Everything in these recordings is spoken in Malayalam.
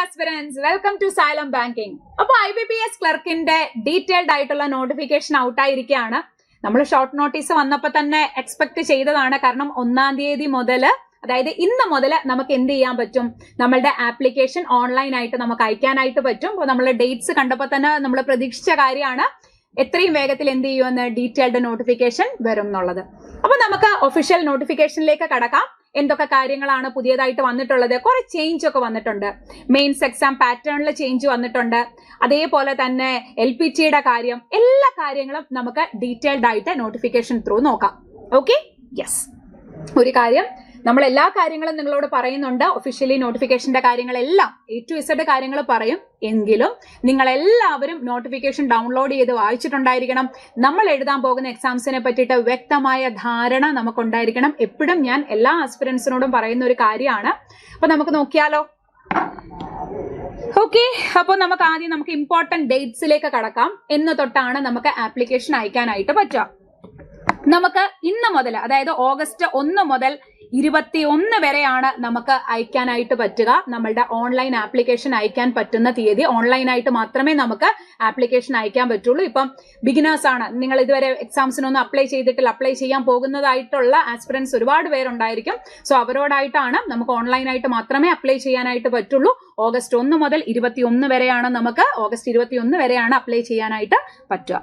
aspirants, welcome to Xylem Banking. അപ്പോൾ IBPS ക്ലർക്കിന്റെ ഡീറ്റെയിൽഡ് ആയിട്ടുള്ള നോട്ടിഫിക്കേഷൻ ഔട്ട് ആയിരിക്കുകയാണ്. നമ്മൾ ഷോർട്ട് നോട്ടീസ് വന്നപ്പോൾ തന്നെ എക്സ്പെക്ട് ചെയ്തതാണ്. കാരണം 1-ാം തീയതി മുതൽ, അതായത് ഇന്ന് മുതൽ നമുക്ക് എന്ത് ചെയ്യാൻ പറ്റും, നമ്മളുടെ ആപ്ലിക്കേഷൻ ഓൺലൈൻ ആയിട്ട് നമുക്ക് അയക്കാനായിട്ട് പറ്റും. അപ്പോൾ നമ്മൾ ഡേറ്റ്സ് കണ്ടപ്പോൾ തന്നെ നമ്മൾ പ്രതീക്ഷിച്ച കാര്യമാണ് എത്രയും വേഗത്തിൽ എന്ത് ചെയ്യുമെന്ന് ഡീറ്റെയിൽഡ് നോട്ടിഫിക്കേഷൻ വരും എന്നുള്ളത്. അപ്പൊ നമുക്ക് ഒഫീഷ്യൽ നോട്ടിഫിക്കേഷനിലേക്ക് കടക്കാം. എന്തൊക്കെ കാര്യങ്ങളാണ് പുതിയതായിട്ട് വന്നിട്ടുള്ളത്? കുറെ ചേഞ്ച് ഒക്കെ വന്നിട്ടുണ്ട്. മെയിൻസ് എക്സാം പാറ്റേണിൽ ചേഞ്ച് വന്നിട്ടുണ്ട്. അതേപോലെ തന്നെ LPTയുടെ കാര്യം, എല്ലാ കാര്യങ്ങളും നമുക്ക് ഡീറ്റെയിൽഡ് ആയിട്ട് നോട്ടിഫിക്കേഷൻ ത്രൂ നോക്കാം. Okay, yes. ഒരു കാര്യം, നമ്മൾ എല്ലാ കാര്യങ്ങളും നിങ്ങളോട് പറയുന്നുണ്ട്. ഒഫീഷ്യലി നോട്ടിഫിക്കേഷന്റെ കാര്യങ്ങളെല്ലാം A to Z കാര്യങ്ങൾ പറയും. എങ്കിലും നിങ്ങൾ എല്ലാവരും നോട്ടിഫിക്കേഷൻ ഡൗൺലോഡ് ചെയ്ത് വായിച്ചിട്ടുണ്ടായിരിക്കണം. നമ്മൾ എഴുതാൻ പോകുന്ന എക്സാംസിനെ പറ്റിയിട്ട് വ്യക്തമായ ധാരണ നമുക്കുണ്ടായിരിക്കണം. എപ്പോഴും ഞാൻ എല്ലാ ആസ്പിറൻസിനോടും പറയുന്ന ഒരു കാര്യമാണ്. അപ്പൊ നമുക്ക് നോക്കിയാലോ? ഓക്കെ, അപ്പോൾ നമുക്ക് ആദ്യം ഇമ്പോർട്ടന്റ് ഡേറ്റ്സിലേക്ക് കടക്കാം. എന്ന് തൊട്ടാണ് നമുക്ക് ആപ്ലിക്കേഷൻ അയക്കാനായിട്ട് പറ്റുക. നമുക്ക് ഇന്ന് മുതൽ, അതായത് ഓഗസ്റ്റ് 1 മുതൽ 21 വരെയാണ് നമുക്ക് അയക്കാനായിട്ട് പറ്റുക. നമ്മളുടെ ഓൺലൈൻ ആപ്ലിക്കേഷൻ അയക്കാൻ പറ്റുന്ന തീയതി. ഓൺലൈനായിട്ട് മാത്രമേ നമുക്ക് ആപ്ലിക്കേഷൻ അയക്കാൻ പറ്റുള്ളൂ. ഇപ്പം ബിഗിനേഴ്സ് ആണ്, നിങ്ങൾ ഇതുവരെ എക്സാംസിനൊന്നും അപ്ലൈ ചെയ്തിട്ടില്ല, അപ്ലൈ ചെയ്യാൻ പോകുന്നതായിട്ടുള്ള ആസ്പിറൻസ് ഒരുപാട് പേരുണ്ടായിരിക്കും. സോ അവരോടായിട്ടാണ് നമുക്ക് ഓൺലൈനായിട്ട് മാത്രമേ അപ്ലൈ ചെയ്യാനായിട്ട് പറ്റുള്ളൂ. ഓഗസ്റ്റ് 1 മുതൽ 21 വരെയാണ് ഓഗസ്റ്റ് 21 വരെയാണ് അപ്ലൈ ചെയ്യാനായിട്ട് പറ്റുക.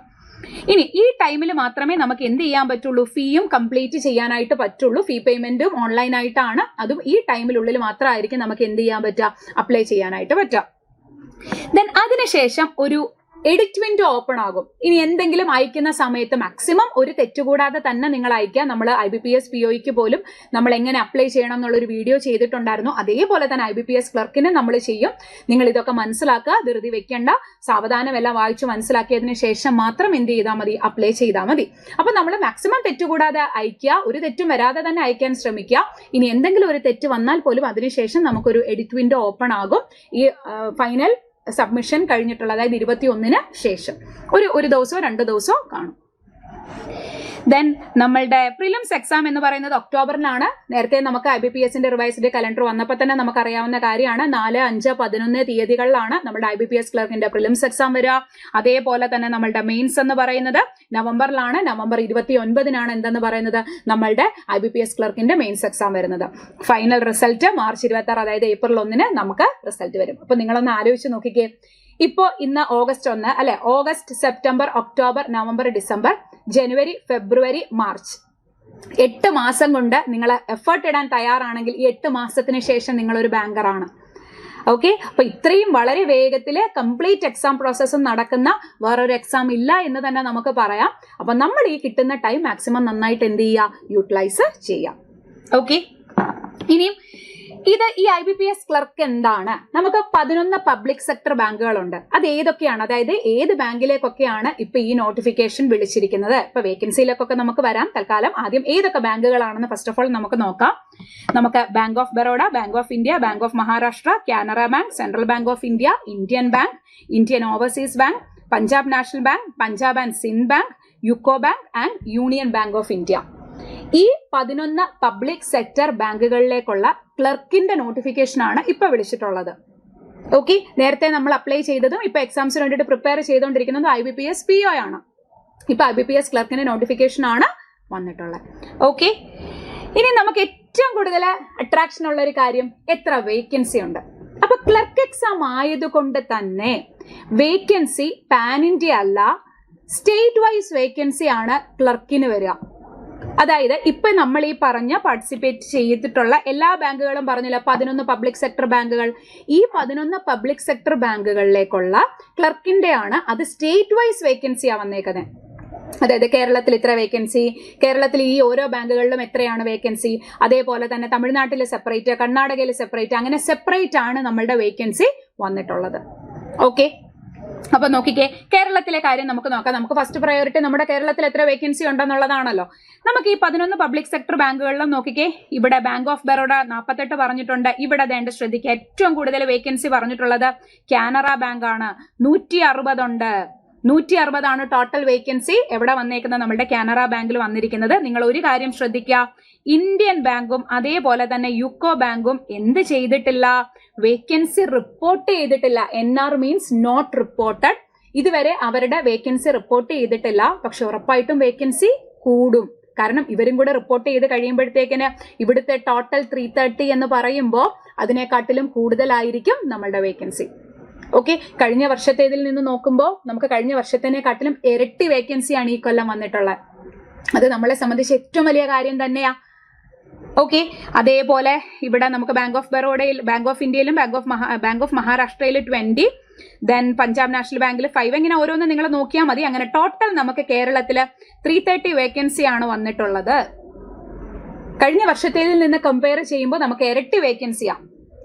ഇനി ഈ ടൈമിൽ മാത്രമേ നമുക്ക് എന്ത് ചെയ്യാൻ പറ്റുള്ളൂ, ഫീയും കംപ്ലീറ്റ് ചെയ്യാനായിട്ട് പറ്റുള്ളൂ. ഫീ പേയ്മെന്റും ഓൺലൈൻ ആയിട്ടാണ്. അതും ഈ ടൈമിനുള്ളിൽ മാത്രമായിരിക്കും നമുക്ക് എന്ത് ചെയ്യാൻ പറ്റുക, അപ്ലൈ ചെയ്യാനായിട്ട് പറ്റുക. ദെൻ അതിനുശേഷം ഒരു എഡിറ്റ് വിൻഡോ ഓപ്പൺ ആകും. ഇനി എന്തെങ്കിലും അയക്കുന്ന സമയത്ത് മാക്സിമം ഒരു തെറ്റുകൂടാതെ തന്നെ നിങ്ങൾ അയക്കുക. നമ്മൾ IBPS POയ്ക്ക് പോലും നമ്മൾ എങ്ങനെ അപ്ലൈ ചെയ്യണം എന്നുള്ളൊരു വീഡിയോ ചെയ്തിട്ടുണ്ടായിരുന്നു. അതേപോലെ തന്നെ IBPS ക്ലർക്കിന് നമ്മൾ ചെയ്യും. നിങ്ങൾ ഇതൊക്കെ മനസ്സിലാക്കുക, ധൃതി വെക്കേണ്ട. സാവധാനം എല്ലാം വായിച്ചു മനസ്സിലാക്കിയതിന് ശേഷം മാത്രം എന്ത് ചെയ്താൽ മതി, അപ്ലൈ ചെയ്താൽ മതി. അപ്പൊ നമ്മൾ മാക്സിമം തെറ്റുകൂടാതെ അയക്കുക. ഒരു തെറ്റും വരാതെ തന്നെ അയക്കാൻ ശ്രമിക്കുക. ഇനി എന്തെങ്കിലും ഒരു തെറ്റ് വന്നാൽ പോലും അതിനുശേഷം നമുക്കൊരു എഡിറ്റ് വിൻഡോ ഓപ്പൺ ആകും. ഈ ഫൈനൽ സബ്മിഷൻ കഴിഞ്ഞിട്ടുള്ള, അതായത് 21-ന് ശേഷം ഒരു ദിവസമോ 2 ദിവസമോ കാണും. ദെൻ നമ്മളുടെ പ്രിലിംസ് എക്സാം എന്ന് പറയുന്നത് ഒക്ടോബറിലാണ്. നേരത്തെ നമുക്ക് IBPSന്റെ റിവൈസ്ഡ് കലണ്ടർ വന്നപ്പോൾ തന്നെ നമുക്കറിയാവുന്ന കാര്യമാണ്. 4, 5, 11 തീയതികളിലാണ് നമ്മുടെ IBPS ക്ലർക്കിന്റെ പ്രിലിംസ് എക്സാം വരിക. അതേപോലെ തന്നെ നമ്മളുടെ മെയിൻസ് എന്ന് പറയുന്നത് നവംബറിലാണ്. നവംബർ 29-നാണ് എന്തെന്ന് പറയുന്നത്, നമ്മളുടെ IBPS ക്ലർക്കിന്റെ മെയിൻസ് എക്സാം വരുന്നത്. ഫൈനൽ റിസൾട്ട് മാർച്ച് 26, അതായത് ഏപ്രിൽ 1-ന് നമുക്ക് റിസൾട്ട് വരും. അപ്പൊ നിങ്ങളൊന്ന് ആലോചിച്ച് നോക്കിക്കേ. ഇപ്പോ ഇന്ന് ഓഗസ്റ്റ് 1 അല്ലെ? August, September, October, November, December, ജനുവരി, ഫെബ്രുവരി, മാർച്ച്. 8 മാസം കൊണ്ട് നിങ്ങൾ എഫേർട്ട് ഇടാൻ തയ്യാറാണെങ്കിൽ ഈ 8 മാസത്തിന് ശേഷം നിങ്ങൾ ഒരു ബാങ്കറാണ്. ഓക്കെ, അപ്പൊ ഇത്രയും വളരെ വേഗത്തില് കംപ്ലീറ്റ് എക്സാം പ്രോസസ്സും നടക്കുന്ന വേറൊരു എക്സാം ഇല്ല എന്ന് തന്നെ നമുക്ക് പറയാം. അപ്പൊ നമ്മൾ ഈ കിട്ടുന്ന ടൈം മാക്സിമം നന്നായിട്ട് എന്ത് ചെയ്യുക, യൂട്ടിലൈസ് ചെയ്യാം. ഓക്കെ, ഇനിയും ഇത് ഈ IBPS ക്ലർക്ക് എന്താണ്? നമുക്ക് 11 പബ്ലിക് സെക്ടർ ബാങ്കുകളുണ്ട്. അത് ഏതൊക്കെയാണ്, അതായത് ഏത് ബാങ്കിലേക്കൊക്കെയാണ് ഇപ്പൊ ഈ നോട്ടിഫിക്കേഷൻ വിളിച്ചിരിക്കുന്നത്? ഇപ്പൊ വേക്കൻസിയിലേക്കൊക്കെ നമുക്ക് വരാം. തൽക്കാലം ആദ്യം ഏതൊക്കെ ബാങ്കുകളാണെന്ന് ഫസ്റ്റ് ഓഫ് ഓൾ നമുക്ക് നോക്കാം. നമുക്ക് bank of Baroda, bank of India, bank of Maharashtra, Canara bank, central bank of India, Indian bank, Indian overseas bank, Punjab national bank, Punjab and Sindh bank, UCO bank and union bank of India. ഈ 11 പബ്ലിക് സെക്ടർ ബാങ്കുകളിലേക്കുള്ള ക്ലർക്കിന്റെ നോട്ടിഫിക്കേഷൻ ആണ് ഇപ്പൊ വിളിച്ചിട്ടുള്ളത്. ഓക്കെ, നേരത്തെ നമ്മൾ അപ്ലൈ ചെയ്തതും ഇപ്പൊ എക്സാംസിന് വേണ്ടിയിട്ട് പ്രിപ്പയർ ചെയ്തുകൊണ്ടിരിക്കുന്നതും IBPS PO ആണ്. ഇപ്പൊ IBPS ക്ലർക്കിന്റെ നോട്ടിഫിക്കേഷൻ ആണ് വന്നിട്ടുള്ളത്. ഓക്കെ, ഇനി നമുക്ക് ഏറ്റവും കൂടുതൽ അട്രാക്ഷൻ ഉള്ള ഒരു കാര്യം, എത്ര വേക്കൻസി ഉണ്ട്. അപ്പൊ ക്ലർക്ക് എക്സാം ആയതുകൊണ്ട് തന്നെ വേക്കൻസി പാൻ ഇന്ത്യ അല്ല, സ്റ്റേറ്റ് വൈസ് വേക്കൻസി ആണ് ക്ലർക്കിന് വരിക. അതായത് ഇപ്പൊ നമ്മൾ ഈ പറഞ്ഞ പാർട്ടിസിപ്പേറ്റ് ചെയ്തിട്ടുള്ള എല്ലാ ബാങ്കുകളും പറഞ്ഞില്ല, 11 പബ്ലിക് സെക്ടർ ബാങ്കുകൾ. ഈ 11 പബ്ലിക് സെക്ടർ ബാങ്കുകളിലേക്കുള്ള ക്ലർക്കിന്റെ ആണ്. അത് സ്റ്റേറ്റ് വൈസ് വേക്കൻസിയാ വന്നേക്കുന്നത്. അതായത് കേരളത്തിൽ ഇത്ര വേക്കൻസി, കേരളത്തിൽ ഈ ഓരോ ബാങ്കുകളിലും എത്രയാണ് വേക്കൻസി, അതേപോലെ തന്നെ തമിഴ്നാട്ടിൽ സെപ്പറേറ്റ്, കർണാടകയിൽ സെപ്പറേറ്റ്, അങ്ങനെ സെപ്പറേറ്റ് ആണ് നമ്മളുടെ വേക്കൻസി വന്നിട്ടുള്ളത്. ഓക്കെ, അപ്പൊ നോക്കിക്കേ, കേരളത്തിലെ കാര്യം നമുക്ക് നോക്കാം. നമുക്ക് ഫസ്റ്റ് പ്രയോറിറ്റി നമ്മുടെ കേരളത്തിൽ എത്ര വേക്കൻസി ഉണ്ടെന്നുള്ളതാണല്ലോ. നമുക്ക് ഈ 11 പബ്ലിക് സെക്ടർ ബാങ്കുകളിലും നോക്കിക്കേ. ഇവിടെ ബാങ്ക് ഓഫ് ബറോഡ 48 പറഞ്ഞിട്ടുണ്ട്. ഇവിടെ വേണ്ട ശ്രദ്ധിക്കുക, ഏറ്റവും കൂടുതൽ വേക്കൻസി പറഞ്ഞിട്ടുള്ളത് കാനറ ബാങ്ക് ആണ്. 160 ഉണ്ട്. 160 ടോട്ടൽ വേക്കൻസി എവിടെ വന്നേക്കുന്നത്? നമ്മുടെ കാനറ ബാങ്കിൽ വന്നിരിക്കുന്നത്. നിങ്ങൾ ഒരു കാര്യം ശ്രദ്ധിക്കുക, ഇന്ത്യൻ ബാങ്കും അതേപോലെ തന്നെ യുക്കോ ബാങ്കും എന്ത് ചെയ്തിട്ടില്ല? വേക്കൻസി റിപ്പോർട്ട് ചെയ്തിട്ടില്ല. NR means not reported. ഇതുവരെ അവരുടെ വേക്കൻസി റിപ്പോർട്ട് ചെയ്തിട്ടില്ല. പക്ഷെ ഉറപ്പായിട്ടും വേക്കൻസി കൂടും. കാരണം ഇവരും കൂടെ റിപ്പോർട്ട് ചെയ്ത് കഴിയുമ്പോഴത്തേക്കിന് ഇവിടുത്തെ ടോട്ടൽ 330 എന്ന് പറയുമ്പോൾ അതിനെക്കാട്ടിലും കൂടുതലായിരിക്കും നമ്മളുടെ വേക്കൻസി. ഓക്കെ, കഴിഞ്ഞ വർഷത്തേതിൽ നിന്ന് നോക്കുമ്പോൾ നമുക്ക് കഴിഞ്ഞ വർഷത്തിനെക്കാട്ടിലും ഇരട്ടി വേക്കൻസിയാണ് ഈ കൊല്ലം വന്നിട്ടുള്ളത്. അത് നമ്മളെ സംബന്ധിച്ച് ഏറ്റവും വലിയ കാര്യം തന്നെയാ. ഓക്കെ, അതേപോലെ ഇവിടെ നമുക്ക് ബാങ്ക് ഓഫ് ബറോഡയിൽ, ബാങ്ക് ഓഫ് ഇന്ത്യയിലും ബാങ്ക് ഓഫ് മഹാരാഷ്ട്രയിൽ 20, ദെൻ പഞ്ചാബ് നാഷണൽ ബാങ്കിൽ 5, ഇങ്ങനെ ഓരോന്ന് നിങ്ങൾ നോക്കിയാൽ മതി. അങ്ങനെ ടോട്ടൽ നമുക്ക് കേരളത്തിൽ 330 വേക്കൻസി ആണ് വന്നിട്ടുള്ളത്. കഴിഞ്ഞ വർഷത്തേതിൽ നിന്ന് കമ്പയർ ചെയ്യുമ്പോൾ നമുക്ക് ഇരട്ടി വേക്കൻസിയാണ്.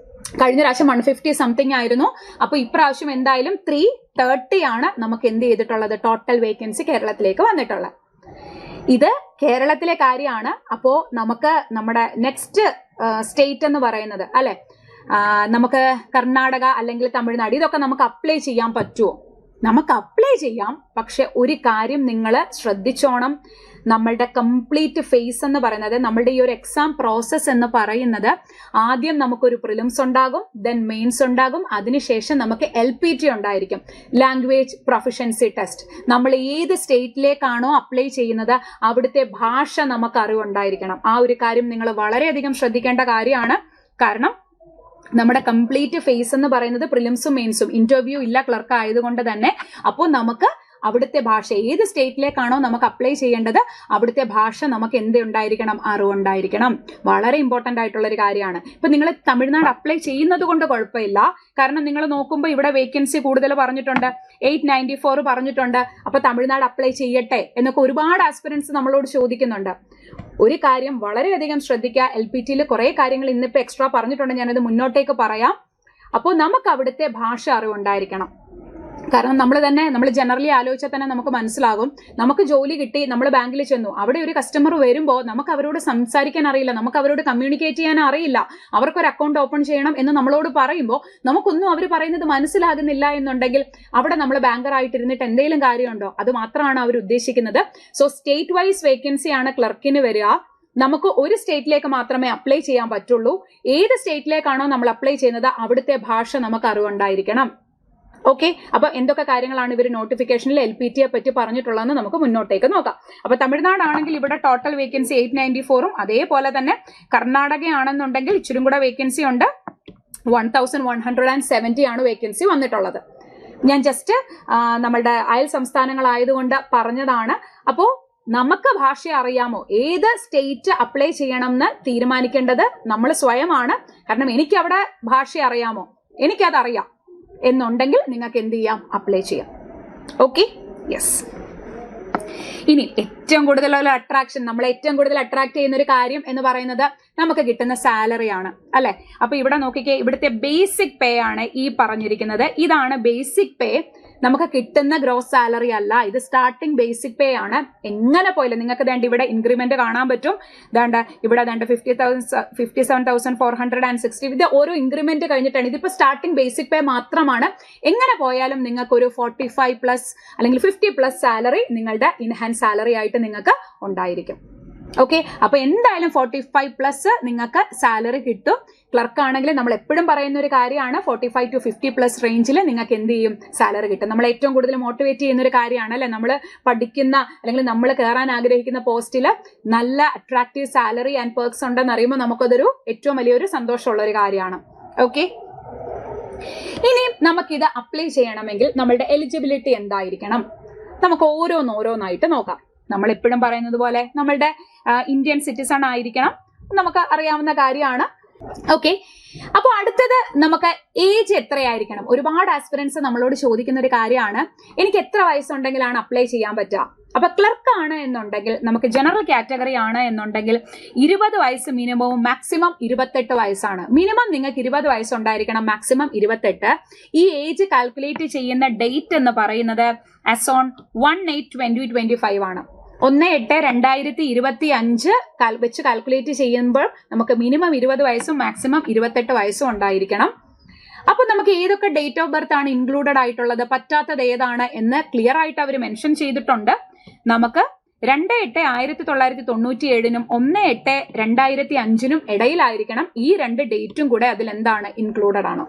കഴിഞ്ഞ പ്രാവശ്യം 150 സംതിങ് ആയിരുന്നു. അപ്പൊ ഇപ്രാവശ്യം എന്തായാലും 330 ആണ് നമുക്ക് എന്ത് ചെയ്തിട്ടുള്ളത്? ടോട്ടൽ വേക്കൻസി കേരളത്തിലേക്ക് വന്നിട്ടുള്ളത്. ഇത് കേരളത്തിലെ കാര്യമാണ്. അപ്പോ നമുക്ക് നമ്മുടെ നെക്സ്റ്റ് സ്റ്റേറ്റ് എന്ന് പറയുന്നത് അല്ലെ, നമുക്ക് കർണാടക അല്ലെങ്കിൽ തമിഴ്നാട്, ഇതൊക്കെ നമുക്ക് അപ്ലൈ ചെയ്യാൻ പറ്റുമോ? നമുക്ക് അപ്ലൈ ചെയ്യാം. പക്ഷെ ഒരു കാര്യം നിങ്ങൾ ശ്രദ്ധിച്ചോണം, നമ്മളുടെ കംപ്ലീറ്റ് ഫേസ് എന്ന് പറയുന്നത്, നമ്മളുടെ ഈ ഒരു എക്സാം പ്രോസസ് എന്ന് പറയുന്നത്, ആദ്യം നമുക്കൊരു പ്രിലിംസ് ഉണ്ടാകും, ദെൻ മെയിൻസ് ഉണ്ടാകും, അതിനുശേഷം നമുക്ക് LPT ഉണ്ടായിരിക്കും, ലാംഗ്വേജ് പ്രൊഫഷൻസി ടെസ്റ്റ്. നമ്മൾ ഏത് സ്റ്റേറ്റിലേക്കാണോ അപ്ലൈ ചെയ്യുന്നത് അവിടുത്തെ ഭാഷ നമുക്ക് അറിവുണ്ടായിരിക്കണം. ആ ഒരു കാര്യം നിങ്ങൾ വളരെയധികം ശ്രദ്ധിക്കേണ്ട കാര്യമാണ്. കാരണം നമ്മുടെ കംപ്ലീറ്റ് ഫേസ് എന്ന് പറയുന്നത് പ്രിലിംസും മെയിൻസും, ഇന്റർവ്യൂ ഇല്ല ക്ലർക്ക് ആയതുകൊണ്ട് തന്നെ. അപ്പോൾ നമുക്ക് അവിടുത്തെ ഭാഷ, ഏത് സ്റ്റേറ്റിലേക്കാണോ നമുക്ക് അപ്ലൈ ചെയ്യേണ്ടത് അവിടുത്തെ ഭാഷ നമുക്ക് എന്ത് ഉണ്ടായിരിക്കണം? അറിവുണ്ടായിരിക്കണം. വളരെ ഇമ്പോർട്ടന്റ് ആയിട്ടുള്ള ഒരു കാര്യമാണ്. ഇപ്പൊ നിങ്ങൾ തമിഴ്നാട് അപ്ലൈ ചെയ്യുന്നത് കൊണ്ട് കുഴപ്പമില്ല. കാരണം നിങ്ങൾ നോക്കുമ്പോൾ ഇവിടെ വേക്കൻസി കൂടുതൽ പറഞ്ഞിട്ടുണ്ട്, 894 പറഞ്ഞിട്ടുണ്ട്. അപ്പൊ തമിഴ്നാട് അപ്ലൈ ചെയ്യട്ടെ എന്നൊക്കെ ഒരുപാട് ആസ്പിറൻസ് നമ്മളോട് ചോദിക്കുന്നുണ്ട്. ഒരു കാര്യം വളരെയധികം ശ്രദ്ധിക്കുക, LPTയിൽ കുറെ കാര്യങ്ങൾ ഇന്നിപ്പോ എക്സ്ട്രാ പറഞ്ഞിട്ടുണ്ട്, ഞാനത് മുന്നോട്ടേക്ക് പറയാം. അപ്പോൾ നമുക്ക് അവിടുത്തെ ഭാഷ അറിവുണ്ടായിരിക്കണം. കാരണം നമ്മൾ ജനറലി ആലോചിച്ചാൽ തന്നെ നമുക്ക് മനസ്സിലാകും. നമുക്ക് ജോലി കിട്ടി, നമ്മൾ ബാങ്കിൽ ചെന്നു, അവിടെ ഒരു കസ്റ്റമർ വരുമ്പോൾ നമുക്ക് അവരോട് സംസാരിക്കാൻ അറിയില്ല, നമുക്ക് അവരോട് കമ്മ്യൂണിക്കേറ്റ് ചെയ്യാൻ അറിയില്ല. അവർക്കൊരു അക്കൗണ്ട് ഓപ്പൺ ചെയ്യണം എന്ന് നമ്മളോട് പറയുമ്പോൾ നമുക്കൊന്നും അവർ പറയുന്നത് മനസ്സിലാകുന്നില്ല എന്നുണ്ടെങ്കിൽ അവിടെ നമ്മൾ ബാങ്കർ ആയിട്ടിരുന്നിട്ട് എന്തെങ്കിലും കാര്യമുണ്ടോ? അത് മാത്രമാണ് അവർ ഉദ്ദേശിക്കുന്നത്. സോ സ്റ്റേറ്റ് വൈസ് വേക്കൻസി ആണ് ക്ലർക്കിന് വരിക. നമുക്ക് ഒരു സ്റ്റേറ്റിലേക്ക് മാത്രമേ അപ്ലൈ ചെയ്യാൻ പറ്റുള്ളൂ. ഏത് സ്റ്റേറ്റിലേക്കാണോ നമ്മൾ അപ്ലൈ ചെയ്യുന്നത് അവിടുത്തെ ഭാഷ നമുക്ക് അറിവുണ്ടായിരിക്കണം. ഓക്കെ, അപ്പൊ എന്തൊക്കെ കാര്യങ്ങളാണ് ഇവർ നോട്ടിഫിക്കേഷനിൽ LPTയെ പറ്റി പറഞ്ഞിട്ടുള്ളതെന്ന് നമുക്ക് മുന്നോട്ടേക്ക് നോക്കാം. അപ്പൊ തമിഴ്നാടാണെങ്കിൽ ഇവിടെ ടോട്ടൽ വേക്കൻസി 894, അതേപോലെ തന്നെ കർണാടകയാണെന്നുണ്ടെങ്കിൽ ഇച്ചിരി കൂടെ വേക്കൻസി ഉണ്ട്, 1170 ആണ് വേക്കൻസി വന്നിട്ടുള്ളത്. ഞാൻ ജസ്റ്റ് നമ്മളുടെ അയൽ സംസ്ഥാനങ്ങളായതുകൊണ്ട് പറഞ്ഞതാണ്. അപ്പോ നമുക്ക് ഭാഷ അറിയാമോ? ഏത് സ്റ്റേറ്റ് അപ്ലൈ ചെയ്യണം എന്ന് തീരുമാനിക്കേണ്ടത് നമ്മൾ സ്വയമാണ്. കാരണം എനിക്ക് അവിടെ ഭാഷ അറിയാമോ, എനിക്കതറിയാം എന്നുണ്ടെങ്കിൽ നിങ്ങൾക്ക് എന്ത് ചെയ്യാം? അപ്ലൈ ചെയ്യാം. Okay, yes. ഇനി ഏറ്റവും കൂടുതലുള്ള അട്രാക്ഷൻ, നമ്മളെ ഏറ്റവും കൂടുതൽ അട്രാക്ട് ചെയ്യുന്ന ഒരു കാര്യം എന്ന് പറയുന്നത് നമുക്ക് കിട്ടുന്ന സാലറിയാണ് അല്ലെ. അപ്പൊ ഇവിടെ നോക്കിക്കേ, ഇവിടുത്തെ ബേസിക് പേ ആണ് ഈ പറഞ്ഞിരിക്കുന്നത്. ഇതാണ് ബേസിക് പേ. നമുക്ക് കിട്ടുന്ന ഗ്രോസ് സാലറി അല്ല, ഇത് സ്റ്റാർട്ടിംഗ് ബേസിക് പേ ആണ്. എങ്ങനെ പോയില്ല നിങ്ങൾക്ക് വേണ്ട ഇവിടെ ഇൻക്രിമെന്റ് കാണാൻ പറ്റും. ഇവിടെ 57,460. ഇത് ഓരോ ഇൻക്രിമെന്റ് കഴിഞ്ഞിട്ടാണ്. ഇതിപ്പോ സ്റ്റാർട്ടിംഗ് ബേസിക് പേ മാത്രമാണ്. എങ്ങനെ പോയാലും നിങ്ങൾക്ക് ഒരു 45+ അല്ലെങ്കിൽ 50+ സാലറി നിങ്ങളുടെ ഇൻഹാൻസ് സാലറി ആയിട്ട് നിങ്ങൾക്ക് ഉണ്ടായിരിക്കും. ഓക്കെ, അപ്പൊ എന്തായാലും 45+ നിങ്ങൾക്ക് സാലറി കിട്ടും. ക്ലർക്ക് ആണെങ്കിൽ നമ്മൾ എപ്പോഴും പറയുന്ന ഒരു കാര്യമാണ്, 45 to 50+ റേഞ്ചിൽ നിങ്ങൾക്ക് എന്ത് ചെയ്യും? സാലറി കിട്ടും. നമ്മൾ ഏറ്റവും കൂടുതൽ മോട്ടിവേറ്റ് ചെയ്യുന്ന ഒരു കാര്യമാണ് അല്ലെ. നമ്മൾ പഠിക്കുന്ന അല്ലെങ്കിൽ നമ്മൾ കയറാൻ ആഗ്രഹിക്കുന്ന പോസ്റ്റിൽ നല്ല അട്രാക്റ്റീവ് സാലറി ആൻഡ് പെർക്സ് ഉണ്ടെന്ന് അറിയുമ്പോൾ നമുക്കതൊരു ഏറ്റവും വലിയൊരു സന്തോഷമുള്ള ഒരു കാര്യമാണ്. ഓക്കെ, ഇനി നമുക്കിത് അപ്ലൈ ചെയ്യണമെങ്കിൽ നമ്മളുടെ എലിജിബിലിറ്റി എന്തായിരിക്കണം? നമുക്ക് ഓരോന്നായിട്ട് നോക്കാം. നമ്മൾ എപ്പോഴും പറയുന്നത് പോലെ നമ്മളുടെ ഇന്ത്യൻ സിറ്റിസൺ ആയിരിക്കണം, നമുക്ക് അറിയാവുന്ന കാര്യമാണ്. ഓക്കെ, അപ്പൊ അടുത്തത് നമുക്ക് ഏജ് എത്രയായിരിക്കണം? ഒരുപാട് ആസ്പിറൻസ് നമ്മളോട് ചോദിക്കുന്ന ഒരു കാര്യമാണ്, എനിക്ക് എത്ര വയസ്സുണ്ടെങ്കിലാണ് അപ്ലൈ ചെയ്യാൻ പറ്റുക? അപ്പൊ ക്ലർക്ക് ആണ് എന്നുണ്ടെങ്കിൽ, നമുക്ക് ജനറൽ കാറ്റഗറി ആണ് എന്നുണ്ടെങ്കിൽ 20 വയസ്സ് മിനിമവും മാക്സിമം 28 വയസ്സാണ്. മിനിമം നിങ്ങൾക്ക് 20 വയസ്സുണ്ടായിരിക്കണം, മാക്സിമം 28. ഈ ഏജ് കാൽക്കുലേറ്റ് ചെയ്യുന്ന ഡേറ്റ് എന്ന് പറയുന്നത് ആസ് ഓൺ 1/8/2025 ആണ്. 1/8/2025 വെച്ച് കാൽക്കുലേറ്റ് ചെയ്യുമ്പോൾ നമുക്ക് മിനിമം 20 വയസ്സും മാക്സിമം 28 വയസ്സും ഉണ്ടായിരിക്കണം. അപ്പൊ നമുക്ക് നമുക്ക് ഏതൊക്കെ ഡേറ്റ് ഓഫ് ബർത്ത് ആണ് ഇൻക്ലൂഡഡ് ആയിട്ടുള്ളത്, പറ്റാത്തത് ഏതാണ് എന്ന് ക്ലിയർ ആയിട്ട് അവർ മെൻഷൻ ചെയ്തിട്ടുണ്ട്. നമുക്ക് 2/8/1997 1/8/2005 ഇടയിലായിരിക്കണം ഈ 2 ഡേറ്റും കൂടെ അതിൽ എന്താണ് ഇൻക്ലൂഡഡ് ആണ്.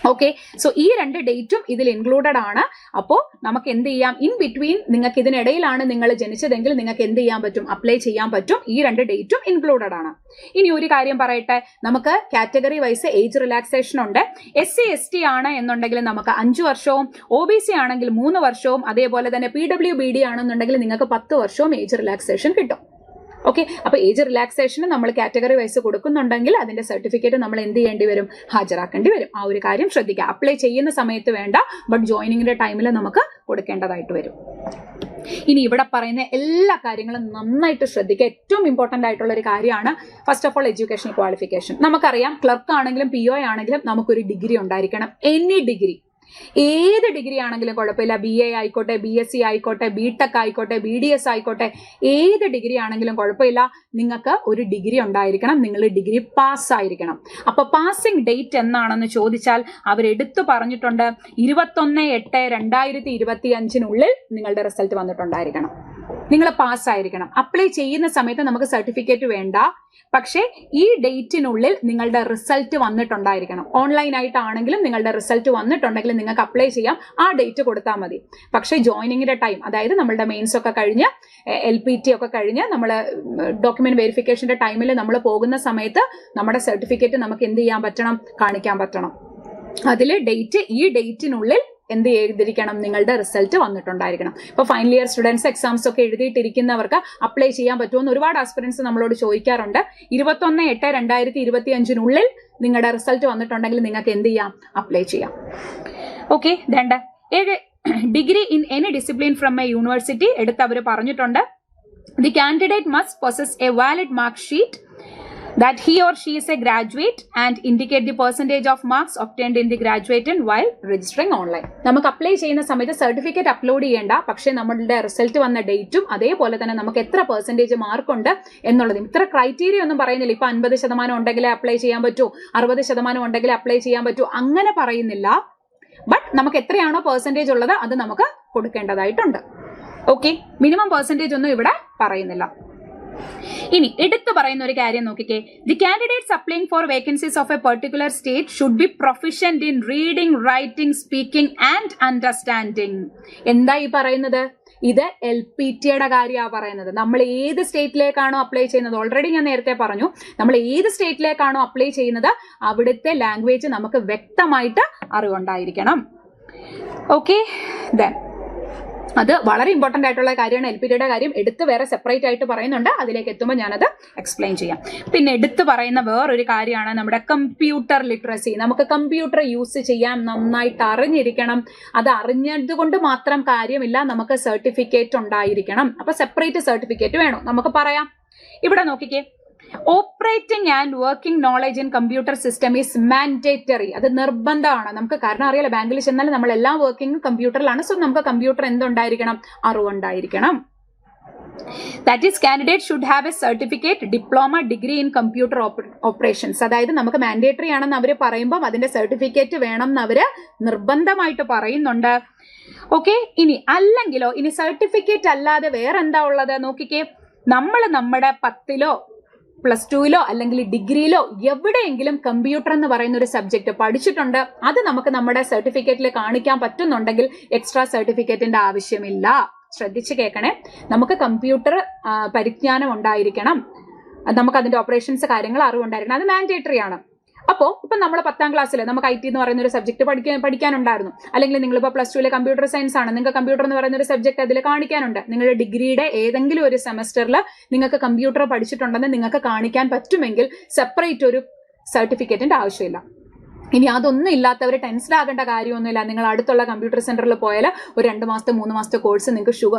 ഓക്കെ, സോ ഈ 2 ഡേറ്റും ഇതിൽ ഇൻക്ലൂഡഡ് ആണ്. അപ്പോൾ നമുക്ക് എന്ത് ചെയ്യാം, ഇൻ ബിറ്റ്വീൻ നിങ്ങൾക്ക് ഇതിനിടയിലാണ് നിങ്ങൾ ജനിച്ചതെങ്കിൽ നിങ്ങൾക്ക് എന്ത് ചെയ്യാൻ പറ്റും, അപ്ലൈ ചെയ്യാൻ പറ്റും. ഈ 2 ഡേറ്റും ഇൻക്ലൂഡഡ് ആണ്. ഇനി ഒരു കാര്യം പറയട്ടെ, നമുക്ക് കാറ്റഗറി വൈസ് ഏജ് റിലാക്സേഷൻ ഉണ്ട്. SC/ST ആണ് എന്നുണ്ടെങ്കിൽ നമുക്ക് 5 വർഷവും, OBC ആണെങ്കിൽ 3 വർഷവും, അതേപോലെ തന്നെ PWBD ആണെന്നുണ്ടെങ്കിൽ നിങ്ങൾക്ക് 10 വർഷവും ഏജ് റിലാക്സേഷൻ കിട്ടും. ഓക്കെ, അപ്പൊ ഏജ് റിലാക്സേഷന് നമ്മൾ കാറ്റഗറി വൈസ് കൊടുക്കുന്നുണ്ടെങ്കിൽ അതിന്റെ സർട്ടിഫിക്കറ്റ് നമ്മൾ എന്ത് ചെയ്യേണ്ടി വരും, ഹാജരാക്കേണ്ടി വരും. ആ ഒരു കാര്യം ശ്രദ്ധിക്കുക. അപ്ലൈ ചെയ്യുന്ന സമയത്ത് വേണ്ട, ബട്ട് ജോയിനിങ്ങിന്റെ ടൈമിൽ നമുക്ക് കൊടുക്കേണ്ടതായിട്ട് വരും. ഇനി ഇവിടെ പറയുന്ന എല്ലാ കാര്യങ്ങളും നന്നായിട്ട് ശ്രദ്ധിക്കുക. ഏറ്റവും ഇമ്പോർട്ടന്റ് ആയിട്ടുള്ള ഒരു കാര്യമാണ് first of all educational qualification. നമുക്കറിയാം ക്ലർക്ക് ആണെങ്കിലും PO ആണെങ്കിലും നമുക്കൊരു ഡിഗ്രി ഉണ്ടായിരിക്കണം. എനി ഡിഗ്രി, ഏത് ഡിഗ്രി ആണെങ്കിലും കുഴപ്പമില്ല. BA ആയിക്കോട്ടെ, BSc ആയിക്കോട്ടെ, BTech ആയിക്കോട്ടെ, BDS ആയിക്കോട്ടെ, ഏത് ഡിഗ്രി ആണെങ്കിലും കുഴപ്പമില്ല, നിങ്ങൾക്ക് ഒരു ഡിഗ്രി ഉണ്ടായിരിക്കണം. നിങ്ങൾ ഡിഗ്രി പാസ് ആയിരിക്കണം. അപ്പൊ പാസിംഗ് ഡേറ്റ് എന്നാണെന്ന് ചോദിച്ചാൽ അവരെടുത്തു പറഞ്ഞിട്ടുണ്ട് 21/8/2025 നിങ്ങളുടെ റിസൾട്ട് വന്നിട്ടുണ്ടായിരിക്കണം. നിങ്ങൾ പാസ്സായിരിക്കണം. അപ്ലൈ ചെയ്യുന്ന സമയത്ത് നമുക്ക് സർട്ടിഫിക്കറ്റ് വേണ്ട, പക്ഷേ ഈ ഡേറ്റിനുള്ളിൽ നിങ്ങളുടെ റിസൾട്ട് വന്നിട്ടുണ്ടായിരിക്കണം. ഓൺലൈനായിട്ടാണെങ്കിലും നിങ്ങളുടെ റിസൾട്ട് വന്നിട്ടുണ്ടെങ്കിൽ നിങ്ങൾക്ക് അപ്ലൈ ചെയ്യാം. ആ ഡേറ്റ് കൊടുത്താൽ മതി. പക്ഷേ ജോയിനിങ്ങിന്റെ ടൈം, അതായത് നമ്മളുടെ മെയിൻസ് ഒക്കെ കഴിഞ്ഞ് LPT ഒക്കെ കഴിഞ്ഞ് നമ്മൾ ഡോക്യുമെന്റ് വെരിഫിക്കേഷന്റെ ടൈമിൽ നമ്മൾ പോകുന്ന സമയത്ത് നമ്മുടെ സർട്ടിഫിക്കറ്റ് നമുക്ക് എന്ത് ചെയ്യാൻ പറ്റണം, കാണിക്കാൻ പറ്റണം. അതിൽ ഡേറ്റ്, ഈ ഡേറ്റിനുള്ളിൽ എന്ത് ചെയ്തിരിക്കണം, നിങ്ങളുടെ റിസൾട്ട് വന്നിട്ടുണ്ടായിരിക്കണം. ഇപ്പോൾ ഫൈനൽ ഇയർ സ്റ്റുഡൻസ് എക്സാംസ് ഒക്കെ എഴുതിയിട്ടിരിക്കുന്നവർക്ക് അപ്ലൈ ചെയ്യാൻ പറ്റുമെന്ന് ഒരുപാട് ആസ്പിറൻസ് നമ്മളോട് ചോദിക്കാറുണ്ട്. 21/8/2025 നിങ്ങളുടെ റിസൾട്ട് വന്നിട്ടുണ്ടെങ്കിൽ നിങ്ങൾക്ക് എന്ത് ചെയ്യാം, അപ്ലൈ ചെയ്യാം. Okay, 7 degree in any discipline from A university എടുത്ത് അവർ പറഞ്ഞിട്ടുണ്ട്. The candidate must possess A valid mark sheet that he or she is a graduate and indicate the percentage of marks obtained in the graduation while registering online. നമുക്ക് അപ്ലൈ ചെയ്യുന്ന സമയത്ത് സർട്ടിഫിക്കറ്റ് അപ്ലോഡ് ചെയ്യേണ്ട, പക്ഷേ നമ്മളുടെ റിസൾട്ട് വന്ന ഡേറ്റും അതേപോലെ തന്നെ നമുക്ക് എത്ര പെർസെന്റേജ് മാർക്ക് ഉണ്ട് എന്നുള്ളതും. ഇത്ര ക്രൈറ്റീരിയ ഒന്നും പറയുന്നില്ല. ഇപ്പൊ 50% ഉണ്ടെങ്കിലേ അപ്ലൈ ചെയ്യാൻ പറ്റൂ, 60% ഉണ്ടെങ്കിലേ അപ്ലൈ ചെയ്യാൻ പറ്റൂ, അങ്ങനെ പറയുന്നില്ല. ബട്ട് നമുക്ക് എത്രയാണോ പെർസെന്റേജ് ഉള്ളത് അത് നമുക്ക് കൊടുക്കേണ്ടതായിട്ടുണ്ട്. ഓക്കെ, മിനിമം പെർസെന്റേജ് ഒന്നും ഇവിടെ പറയുന്നില്ല. ഇനി എടുത്തു പറയുന്ന ഒരു കാര്യം നോക്കിക്കേ, the candidates applying for vacancies of a particular state should be proficient in reading, writing, speaking and understanding. എന്താ ഈ പറയുന്നത്? ഇത് LPTയുടെ കാര്യമാണ് പറയുന്നത്. നമ്മൾ ഏത് സ്റ്റേറ്റിലേക്കാണോ അപ്ലൈ ചെയ്യുന്നത്, ഓൾറെഡി ഞാൻ നേരത്തെ പറഞ്ഞു, നമ്മൾ ഏത് സ്റ്റേറ്റിലേക്കാണോ അപ്ലൈ ചെയ്യുന്നത് അവിടുത്തെ ലാംഗ്വേജ് നമുക്ക് വ്യക്തമായിട്ട് അറിവുണ്ടായിരിക്കണം. ഓക്കെ, ദെൻ അത് വളരെ ഇമ്പോർട്ടന്റ് ആയിട്ടുള്ള കാര്യമാണ്. LPTയുടെ കാര്യം എടുത്ത് വേറെ സെപ്പറേറ്റ് ആയിട്ട് പറയുന്നുണ്ട്, അതിലേക്ക് എത്തുമ്പോൾ ഞാനത് എക്സ്പ്ലെയിൻ ചെയ്യാം. പിന്നെ എടുത്തു പറയുന്ന വേറൊരു കാര്യമാണ് നമ്മുടെ കമ്പ്യൂട്ടർ ലിറ്ററസി. നമുക്ക് കമ്പ്യൂട്ടർ യൂസ് ചെയ്യാൻ നന്നായിട്ട് അറിഞ്ഞിരിക്കണം. അത് അറിഞ്ഞതുകൊണ്ട് മാത്രം കാര്യമില്ല, നമുക്ക് സർട്ടിഫിക്കറ്റ് ഉണ്ടായിരിക്കണം. അപ്പൊ സെപ്പറേറ്റ് സർട്ടിഫിക്കറ്റ് വേണം. നമുക്ക് പറയാം, ഇവിടെ നോക്കിക്കേ, operating and working knowledge in computer system is mandatory. അത് നിർബന്ധമാണ് നമുക്ക്. കാരണം അറിയാലോ, ബാങ്കിൽ ചെന്നാൽ നമ്മൾ എല്ലാം വർക്കിംഗ് കമ്പ്യൂട്ടറിലാണ്. സോ നമുക്ക് കമ്പ്യൂട്ടർ എന്തുണ്ടായിരിക്കണം, അറിവുണ്ടായിരിക്കണം. That is candidate should have a certificate, diploma, degree in computer operations. അതായത് നമുക്ക് മാൻഡേറ്ററി ആണെന്ന് അവർ പറയുമ്പോൾ അതിന്റെ സർട്ടിഫിക്കറ്റ് വേണം എന്ന് അവര് നിർബന്ധമായിട്ട് പറയുന്നുണ്ട്. ഓക്കെ, ഇനി അല്ലെങ്കിലോ, ഇനി സർട്ടിഫിക്കറ്റ് അല്ലാതെ വേറെന്താ ഉള്ളത് നോക്കിക്കേ, നമ്മൾ നമ്മുടെ 10ലോ +2ലോ അല്ലെങ്കിൽ ഡിഗ്രിയിലോ എവിടെയെങ്കിലും കമ്പ്യൂട്ടർ എന്ന് പറയുന്ന ഒരു സബ്ജക്ട് പഠിച്ചിട്ടുണ്ട്, അത് നമുക്ക് നമ്മുടെ സർട്ടിഫിക്കറ്റിൽ കാണിക്കാൻ പറ്റുന്നുണ്ടെങ്കിൽ എക്സ്ട്രാ സർട്ടിഫിക്കറ്റിന്റെ ആവശ്യമില്ല. ശ്രദ്ധിച്ച് കേൾക്കണേ, നമുക്ക് കമ്പ്യൂട്ടർ പരിജ്ഞാനം ഉണ്ടായിരിക്കണം, നമുക്ക് അതിന്റെ ഓപ്പറേഷൻസ് കാര്യങ്ങൾ അറിവുണ്ടായിരിക്കണം. അത് മാൻഡേറ്ററി ആണ്. അപ്പോൾ ഇപ്പം നമ്മൾ 10ാം ക്ലാസ്സിൽ നമുക്ക് IT എന്ന് പറയുന്ന ഒരു സബ്ജക്ട് പഠിക്കാനുണ്ടായിരുന്നു. അല്ലെങ്കിൽ നിങ്ങളിപ്പോൾ +2ലെ കമ്പ്യൂട്ടർ സയൻസ് ആണ്, നിങ്ങൾക്ക് കമ്പ്യൂട്ടർ എന്ന് പറയുന്ന ഒരു സബ്ജക്ട് അതിൽ കാണിക്കാനുണ്ട്. നിങ്ങളുടെ ഡിഗ്രിയുടെ ഏതെങ്കിലും ഒരു സെമസ്റ്ററിൽ നിങ്ങൾക്ക് കമ്പ്യൂട്ടർ പഠിച്ചിട്ടുണ്ടെന്ന് നിങ്ങൾക്ക് കാണിക്കാൻ പറ്റുമെങ്കിൽ സെപ്പറേറ്റ് ഒരു സർട്ടിഫിക്കറ്റിന്റെ ആവശ്യമില്ല. ഇനി അതൊന്നും ഇല്ലാത്തവർ ടെൻസ്ഡ് ആകേണ്ട കാര്യമൊന്നുമില്ല. നിങ്ങൾ അടുത്തുള്ള കമ്പ്യൂട്ടർ സെന്ററിൽ പോയാൽ ഒരു 2 മാസത്തെ 3 മാസത്തെ കോഴ്സ് നിങ്ങൾക്ക്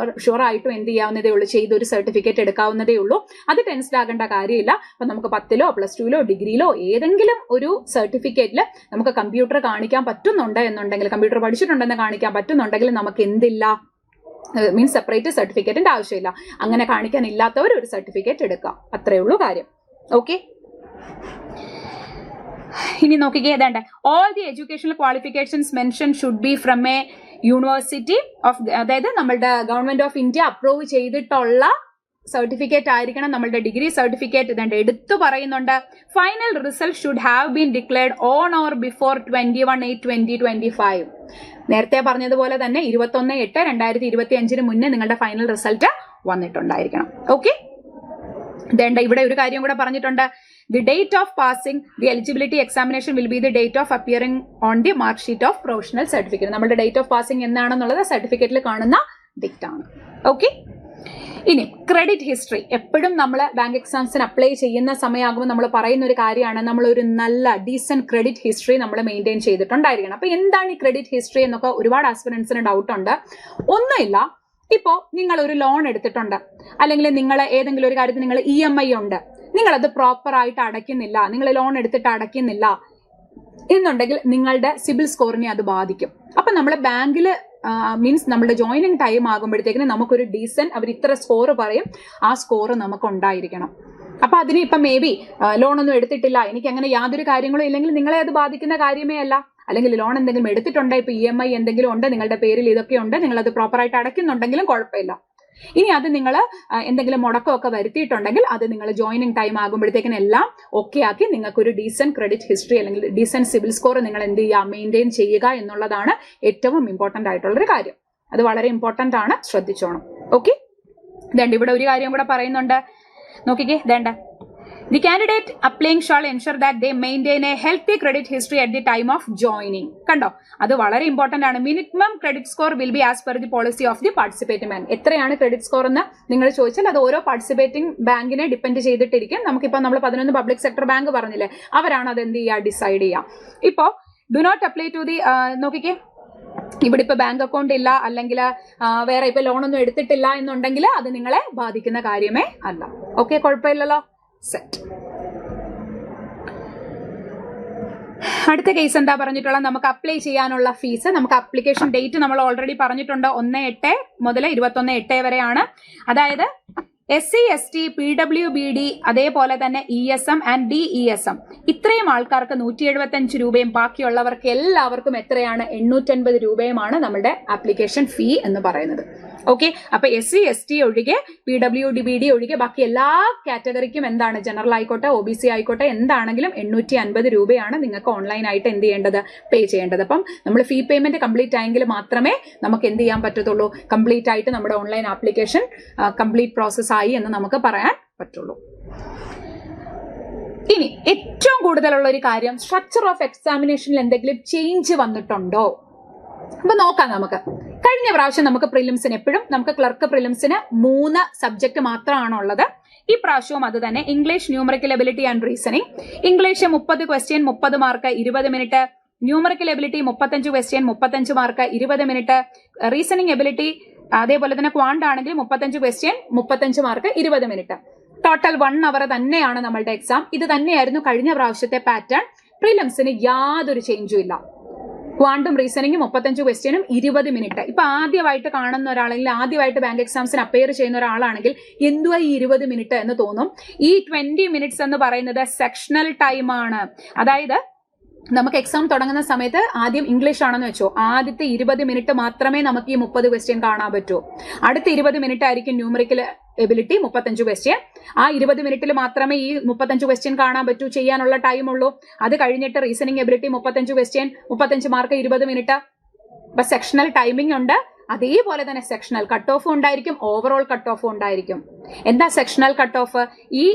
ഷുവറായിട്ടും എന്ത് ചെയ്യാവുന്നതേ ഉള്ളൂ, ചെയ്തൊരു സർട്ടിഫിക്കറ്റ് എടുക്കാവുന്നതേ ഉള്ളൂ. അത് ടെൻസ്ഡ് ആകേണ്ട കാര്യമില്ല. അപ്പം നമുക്ക് 10ലോ +2ലോ ഡിഗ്രിയിലോ ഏതെങ്കിലും ഒരു സർട്ടിഫിക്കറ്റിൽ നമുക്ക് കമ്പ്യൂട്ടർ കാണിക്കാൻ പറ്റുന്നുണ്ട് എന്നുണ്ടെങ്കിൽ, കമ്പ്യൂട്ടർ പഠിച്ചിട്ടുണ്ടെന്ന് കാണിക്കാൻ പറ്റുന്നുണ്ടെങ്കിൽ നമുക്ക് എന്തില്ല, മീൻസ് സെപ്പറേറ്റ് സർട്ടിഫിക്കറ്റിന്റെ ആവശ്യമില്ല. അങ്ങനെ കാണിക്കാൻ ഇല്ലാത്തവർ ഒരു സർട്ടിഫിക്കറ്റ് എടുക്കാം. അത്രയേ ഉള്ളൂ കാര്യം. ഓക്കെ, ഇനി നോക്കിക്കേ ഏതാണ്ട് all the educational qualifications mention should be from A university of, അതായത് നമ്മളുടെ ഗവൺമെന്റ് ഓഫ് ഇന്ത്യ അപ്രൂവ് ചെയ്തിട്ടുള്ള സർട്ടിഫിക്കറ്റ് ആയിരിക്കണം നമ്മളുടെ ഡിഗ്രി സർട്ടിഫിക്കറ്റ്. ഇതുണ്ട് എടുത്തു പറയുന്നുണ്ട്. Final result should have been declared on or before 21/8/2025. നേരത്തെ പറഞ്ഞതുപോലെ തന്നെ 21/8/2025 മുന്നേ നിങ്ങളുടെ ഫൈനൽ റിസൾട്ട് വന്നിട്ടുണ്ടായിരിക്കണം. ഓക്കെ, ഇതേണ്ട ഇവിടെ ഒരു കാര്യം കൂടെ പറഞ്ഞിട്ടുണ്ട്. The date of passing the eligibility examination will be the date of appearing on the mark sheet of professional certificate. നമ്മുടെ ഡേറ്റ് ഓഫ് പാസിംഗ് എന്താണെന്നുള്ളത് സർട്ടിഫിക്കറ്റിൽ കാണുന്ന ഡേറ്റ് ആണ്. ഓക്കെ, ഇനി ക്രെഡിറ്റ് ഹിസ്റ്ററി. എപ്പോഴും നമ്മൾ ബാങ്ക് എക്സാംസിന് അപ്ലൈ ചെയ്യുന്ന സമയമാകുമ്പോൾ നമ്മൾ പറയുന്ന ഒരു കാര്യമാണ്, നമ്മളൊരു നല്ല ഡീസന്റ് ക്രെഡിറ്റ് ഹിസ്റ്ററി നമ്മൾ മെയിൻറ്റെയിൻ ചെയ്തിട്ടുണ്ടായിരിക്കണം. അപ്പൊ എന്താണ് ഈ ക്രെഡിറ്റ് ഹിസ്റ്ററി എന്നൊക്കെ ഒരുപാട് ആസ്പിറൻസിന് ഡൗട്ട് ഉണ്ട്. ഒന്നുമില്ല, ഇപ്പോൾ നിങ്ങൾ ഒരു ലോൺ എടുത്തിട്ടുണ്ട്, അല്ലെങ്കിൽ നിങ്ങൾ ഏതെങ്കിലും ഒരു കാര്യത്തിൽ നിങ്ങൾ EMI ഉണ്ട്, നിങ്ങളത് പ്രോപ്പർ ആയിട്ട് അടയ്ക്കുന്നില്ല, നിങ്ങൾ ലോൺ എടുത്തിട്ട് അടയ്ക്കുന്നില്ല എന്നുണ്ടെങ്കിൽ നിങ്ങളുടെ സിബിൽ സ്കോറിനെ അത് ബാധിക്കും. അപ്പൊ നമ്മൾ ബാങ്കിൽ മീൻസ് നമ്മുടെ ജോയിനിങ് ടൈം ആകുമ്പോഴത്തേക്കിന് നമുക്കൊരു ഡീസന്റ്, അവർ ഇത്ര സ്കോർ പറയും, ആ സ്കോർ നമുക്ക് ഉണ്ടായിരിക്കണം. അപ്പൊ അതിന് ഇപ്പം മേ ബി ലോണൊന്നും എടുത്തിട്ടില്ല, എനിക്ക് അങ്ങനെ യാതൊരു കാര്യങ്ങളും ഇല്ലെങ്കിൽ നിങ്ങളെ അത് ബാധിക്കുന്ന കാര്യമേ അല്ല. അല്ലെങ്കിൽ ലോൺ എന്തെങ്കിലും എടുത്തിട്ടുണ്ട്, ഇപ്പൊ EMI എന്തെങ്കിലും ഉണ്ട്, നിങ്ങളുടെ പേരിൽ ഇതൊക്കെ ഉണ്ട്, നിങ്ങൾ അത് പ്രോപ്പറായിട്ട് അടയ്ക്കുന്നുണ്ടെങ്കിലും കുഴപ്പമില്ല. ഇനി അത് നിങ്ങൾ എന്തെങ്കിലും മുടക്കമൊക്കെ വരുത്തിയിട്ടുണ്ടെങ്കിൽ അത് നിങ്ങൾ ജോയിനിങ് ടൈം ആകുമ്പോഴത്തേക്കിനും എല്ലാം ഓക്കെ ആക്കി നിങ്ങൾക്ക് ഒരു ഡീസന്റ് ക്രെഡിറ്റ് ഹിസ്റ്ററി അല്ലെങ്കിൽ ഡീസന്റ് സിബിൽ സ്കോർ നിങ്ങൾ എന്ത് ചെയ്യുക, മെയിൻറ്റെയിൻ ചെയ്യുക എന്നുള്ളതാണ് ഏറ്റവും ഇമ്പോർട്ടന്റ് ആയിട്ടുള്ളൊരു കാര്യം. അത് വളരെ ഇമ്പോർട്ടന്റ് ആണ്, ശ്രദ്ധിച്ചോണം. ഓക്കെ, ഇതേണ്ട ഇവിടെ ഒരു കാര്യം കൂടെ പറയുന്നുണ്ട്. നോക്കിക്കേ, ഇതേണ്ട The candidate applying shall ensure that they maintain a healthy credit history at the time of joining. കണ്ടോ, അത് വളരെ ഇമ്പോർട്ടന്റ് ആണ്. Minimum credit score will be as per the policy of the participating bank. എത്രയാണ് ക്രെഡിറ്റ് സ്കോർ എന്ന് നിങ്ങൾ ചോദിച്ചാൽ അത് ഓരോ പാർട്ടിസിപ്പേറ്റിംഗ് ബാങ്കിനെ ഡിപ്പെൻഡ് ചെയ്തിട്ടിരിക്കും. നമുക്കിപ്പോൾ നമ്മൾ 11 പബ്ലിക് സെക്ടർ ബാങ്ക് പറഞ്ഞില്ലേ, അവരാണ് അത് എന്ത് ചെയ്യുക, ഡിസൈഡ് ചെയ്യുക. ഇപ്പോൾ do not apply to the, നോക്കിക്കേ ഇവിടെ ഇപ്പൊ ബാങ്ക് അക്കൗണ്ട് ഇല്ല, അല്ലെങ്കിൽ വേറെ ഇപ്പൊ ലോണൊന്നും എടുത്തിട്ടില്ല എന്നുണ്ടെങ്കിൽ അത് നിങ്ങളെ ബാധിക്കുന്ന കാര്യമേ അല്ല. ഓക്കെ, കുഴപ്പമില്ലല്ലോ. സെറ്റ്. അടുത്ത കേസ് എന്താ പറഞ്ഞിട്ടുള്ളത്, നമുക്ക് അപ്ലൈ ചെയ്യാനുള്ള ഫീസ്. നമുക്ക് അപ്ലിക്കേഷൻ ഡേറ്റ് നമ്മൾ ഓൾറെഡി പറഞ്ഞിട്ടുണ്ട്, 1/8 മുതൽ 21/8 വരെയാണ്. അതായത് SC ST PWBD അതേപോലെ തന്നെ ESM ആൻഡ് DESM ഇത്രയും ആൾക്കാർക്ക് 175 രൂപയും ബാക്കിയുള്ളവർക്ക് എല്ലാവർക്കും എത്രയാണ്, 850 രൂപയുമാണ് നമ്മുടെ ആപ്ലിക്കേഷൻ ഫീ എന്ന് പറയുന്നത്. ഓക്കെ, അപ്പൊ SC ST ഒഴികെ PWBD ഒഴികെ ബാക്കി എല്ലാ കാറ്റഗറിക്കും എന്താണ്, ജനറൽ ആയിക്കോട്ടെ OBC ആയിക്കോട്ടെ എന്താണെങ്കിലും 850 രൂപയാണ് നിങ്ങൾക്ക് ഓൺലൈനായിട്ട് എന്ത് ചെയ്യേണ്ടത്, പേ ചെയ്യേണ്ടത്. അപ്പം നമ്മൾ ഫീ പേയ്മെന്റ് കംപ്ലീറ്റ് ആയെങ്കിൽ മാത്രമേ നമുക്ക് എന്ത് ചെയ്യാൻ പറ്റത്തുള്ളൂ, കംപ്ലീറ്റ് ആയിട്ട് നമ്മുടെ ഓൺലൈൻ ആപ്ലിക്കേഷൻ കംപ്ലീറ്റ് പ്രോസസ് ആയി എന്ന് നമുക്ക് പറയാൻ പറ്റുള്ളൂ. ഇനി ഏറ്റവും കൂടുതലുള്ള ഒരു കാര്യം, സ്ട്രക്ചർ ഓഫ് എക്സാമിനേഷനിൽ എന്തെങ്കിലും ചേഞ്ച് വന്നിട്ടുണ്ടോ? അപ്പൊ നോക്കാം. നമുക്ക് കഴിഞ്ഞ പ്രാവശ്യം നമുക്ക് പ്രിലിംസിന് എപ്പോഴും നമുക്ക് ക്ലർക്ക് പ്രിലിംസിന് 3 സബ്ജക്ട് മാത്രമാണ് ഉള്ളത്. ഈ പ്രാവശ്യവും അത് തന്നെ. English, numerical ability and reasoning. English 30 question 30 mark 20 minute. Numerical ability 35 question 35 mark 20 minute. Reasoning ability അതേപോലെ തന്നെ ക്വാണ്ട് ആണെങ്കിൽ 35 ക്വസ്റ്റ്യൻ 35 മാർക്ക് 20 മിനിറ്റ്. ടോട്ടൽ 1 അവർ തന്നെയാണ് നമ്മളുടെ എക്സാം. ഇത് തന്നെയായിരുന്നു കഴിഞ്ഞ പ്രാവശ്യത്തെ പാറ്റേൺ. പ്രിലിംസിന് യാതൊരു ചേഞ്ചും ഇല്ല. ക്വാണ്ടും റീസണിങ്ങും 35 ക്വസ്റ്റ്യനും 20 മിനിറ്റ്. ഇപ്പൊ ആദ്യമായിട്ട് കാണുന്ന ഒരാളെങ്കിൽ, ആദ്യമായിട്ട് ബാങ്ക് എക്സാംസിന് അപ്പയർ ചെയ്യുന്ന ഒരാളാണെങ്കിൽ എന്തുവാ ഈ 20 മിനിറ്റ് എന്ന് തോന്നും. ഈ 20 മിനിറ്റ്സ് എന്ന് പറയുന്നത് സെക്ഷണൽ ടൈം ആണ്. അതായത് നമുക്ക് എക്സാം തുടങ്ങുന്ന സമയത്ത് ആദ്യം ഇംഗ്ലീഷ് ആണെന്ന് വെച്ചോ, ആദ്യത്തെ 20 മിനിറ്റ് മാത്രമേ നമുക്ക് ഈ 30 ക്വസ്റ്റ്യൻ കാണാൻ പറ്റൂ. അടുത്ത 20 മിനിറ്റ് ആയിരിക്കും ന്യൂമറിക്കൽ എബിലിറ്റി 35 ക്വസ്റ്റ്യൻ. ആ 20 മിനിറ്റിൽ മാത്രമേ ഈ 35 ക്വസ്റ്റ്യൻ കാണാൻ പറ്റൂ, ചെയ്യാനുള്ള ടൈം ഉള്ളൂ. അത് കഴിഞ്ഞിട്ട് reasoning ability 35 question 35 mark 20 minute. അപ്പൊ സെക്ഷണൽ ടൈമിംഗ് ഉണ്ട്. അതേപോലെ തന്നെ സെക്ഷണൽ കട്ട് ഓഫും ഉണ്ടായിരിക്കും, ഓവറോൾ കട്ട് ഓഫും ഉണ്ടായിരിക്കും. എന്താ സെക്ഷണൽ കട്ട് ഓഫ്? ഈ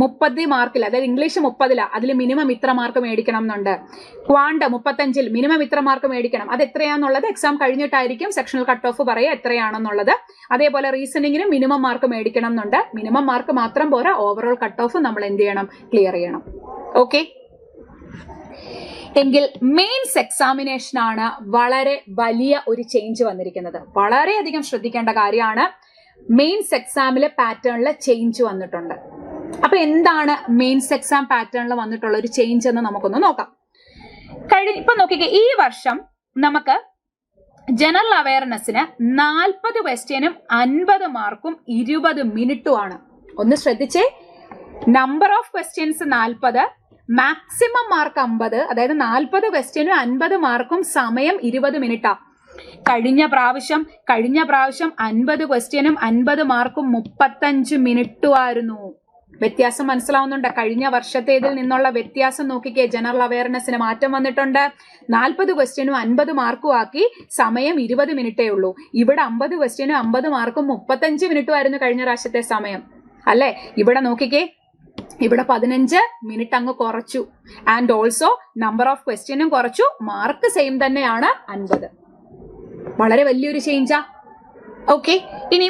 30 മാർക്കിൽ, അതായത് ഇംഗ്ലീഷ് 30 അതിൽ മിനിമം ഇത്ര മാർക്ക് മേടിക്കണം എന്നുണ്ട്. ക്വാണ്ട് 35 മിനിമം ഇത്ര മാർക്ക് മേടിക്കണം. അത് എത്രയാണെന്നുള്ളത് എക്സാം കഴിഞ്ഞിട്ടായിരിക്കും സെക്ഷണൽ കട്ട് ഓഫ് പറയുക എത്രയാണെന്നുള്ളത്. അതേപോലെ റീസണിങ്ങിന് മിനിമം മാർക്ക് മേടിക്കണം എന്നുണ്ട്. മിനിമം മാർക്ക് മാത്രം പോരാ, ഓവറോൾ കട്ട് ഓഫ് നമ്മൾ എന്ത് ചെയ്യണം, ക്ലിയർ ചെയ്യണം. ഓക്കെ, എങ്കിൽ മെയിൻസ് എക്സാമിനേഷനാണ് വളരെ വലിയ ഒരു ചേഞ്ച് വന്നിരിക്കുന്നത്. വളരെയധികം ശ്രദ്ധിക്കേണ്ട കാര്യമാണ്. മെയിൻസ് എക്സാമിലെ പാറ്റേണിൽ ചേഞ്ച് വന്നിട്ടുണ്ട്. അപ്പൊ എന്താണ് മെയിൻസ് എക്സാം പാറ്റേണിൽ വന്നിട്ടുള്ള ഒരു ചേഞ്ച് എന്ന് നമുക്കൊന്ന് നോക്കാം. ഇപ്പൊ നോക്കിക്കേ, ഈ വർഷം നമുക്ക് ജനറൽ അവയർനെസ്സിന് 40 ക്വസ്റ്റ്യനും 50 മാർക്കും 20 മിനിറ്റും ആണ്. ഒന്ന് ശ്രദ്ധിച്ചേ, number of questions 40, maximum mark 50, അതായത് 40 ക്വസ്റ്റ്യനും 50 മാർക്കും, സമയം 20 മിനിറ്റാ. കഴിഞ്ഞ പ്രാവശ്യം 50 ക്വസ്റ്റ്യനും 50 മാർക്കും 35 മിനിറ്റും ആയിരുന്നു. വ്യത്യാസം മനസ്സിലാവുന്നുണ്ട്? കഴിഞ്ഞ വർഷത്തേതിൽ നിന്നുള്ള വ്യത്യാസം നോക്കിക്കേ. ജനറൽ അവയർനെസ്സിന് മാറ്റം വന്നിട്ടുണ്ട്. 40 ക്വസ്റ്റ്യനും 50 മാർക്കും ആക്കി, സമയം 20 മിനിറ്റേ ഉള്ളൂ. ഇവിടെ 50 ക്വസ്റ്റ്യനും 50 മാർക്കും 35 മിനിറ്റും ആയിരുന്നു കഴിഞ്ഞ പ്രാവശ്യത്തെ സമയം, അല്ലെ? ഇവിടെ നോക്കിക്കേ, ഇവിടെ 15 മിനിറ്റ് അങ്ങ് കുറച്ചു. ആൻഡ് ഓൾസോ നമ്പർ ഓഫ് ക്വസ്റ്റ്യനും കുറച്ചു, മാർക്ക് സെയിം തന്നെയാണ് 50. വളരെ വലിയൊരു ചേഞ്ചാ. ഓക്കെ, ഇനി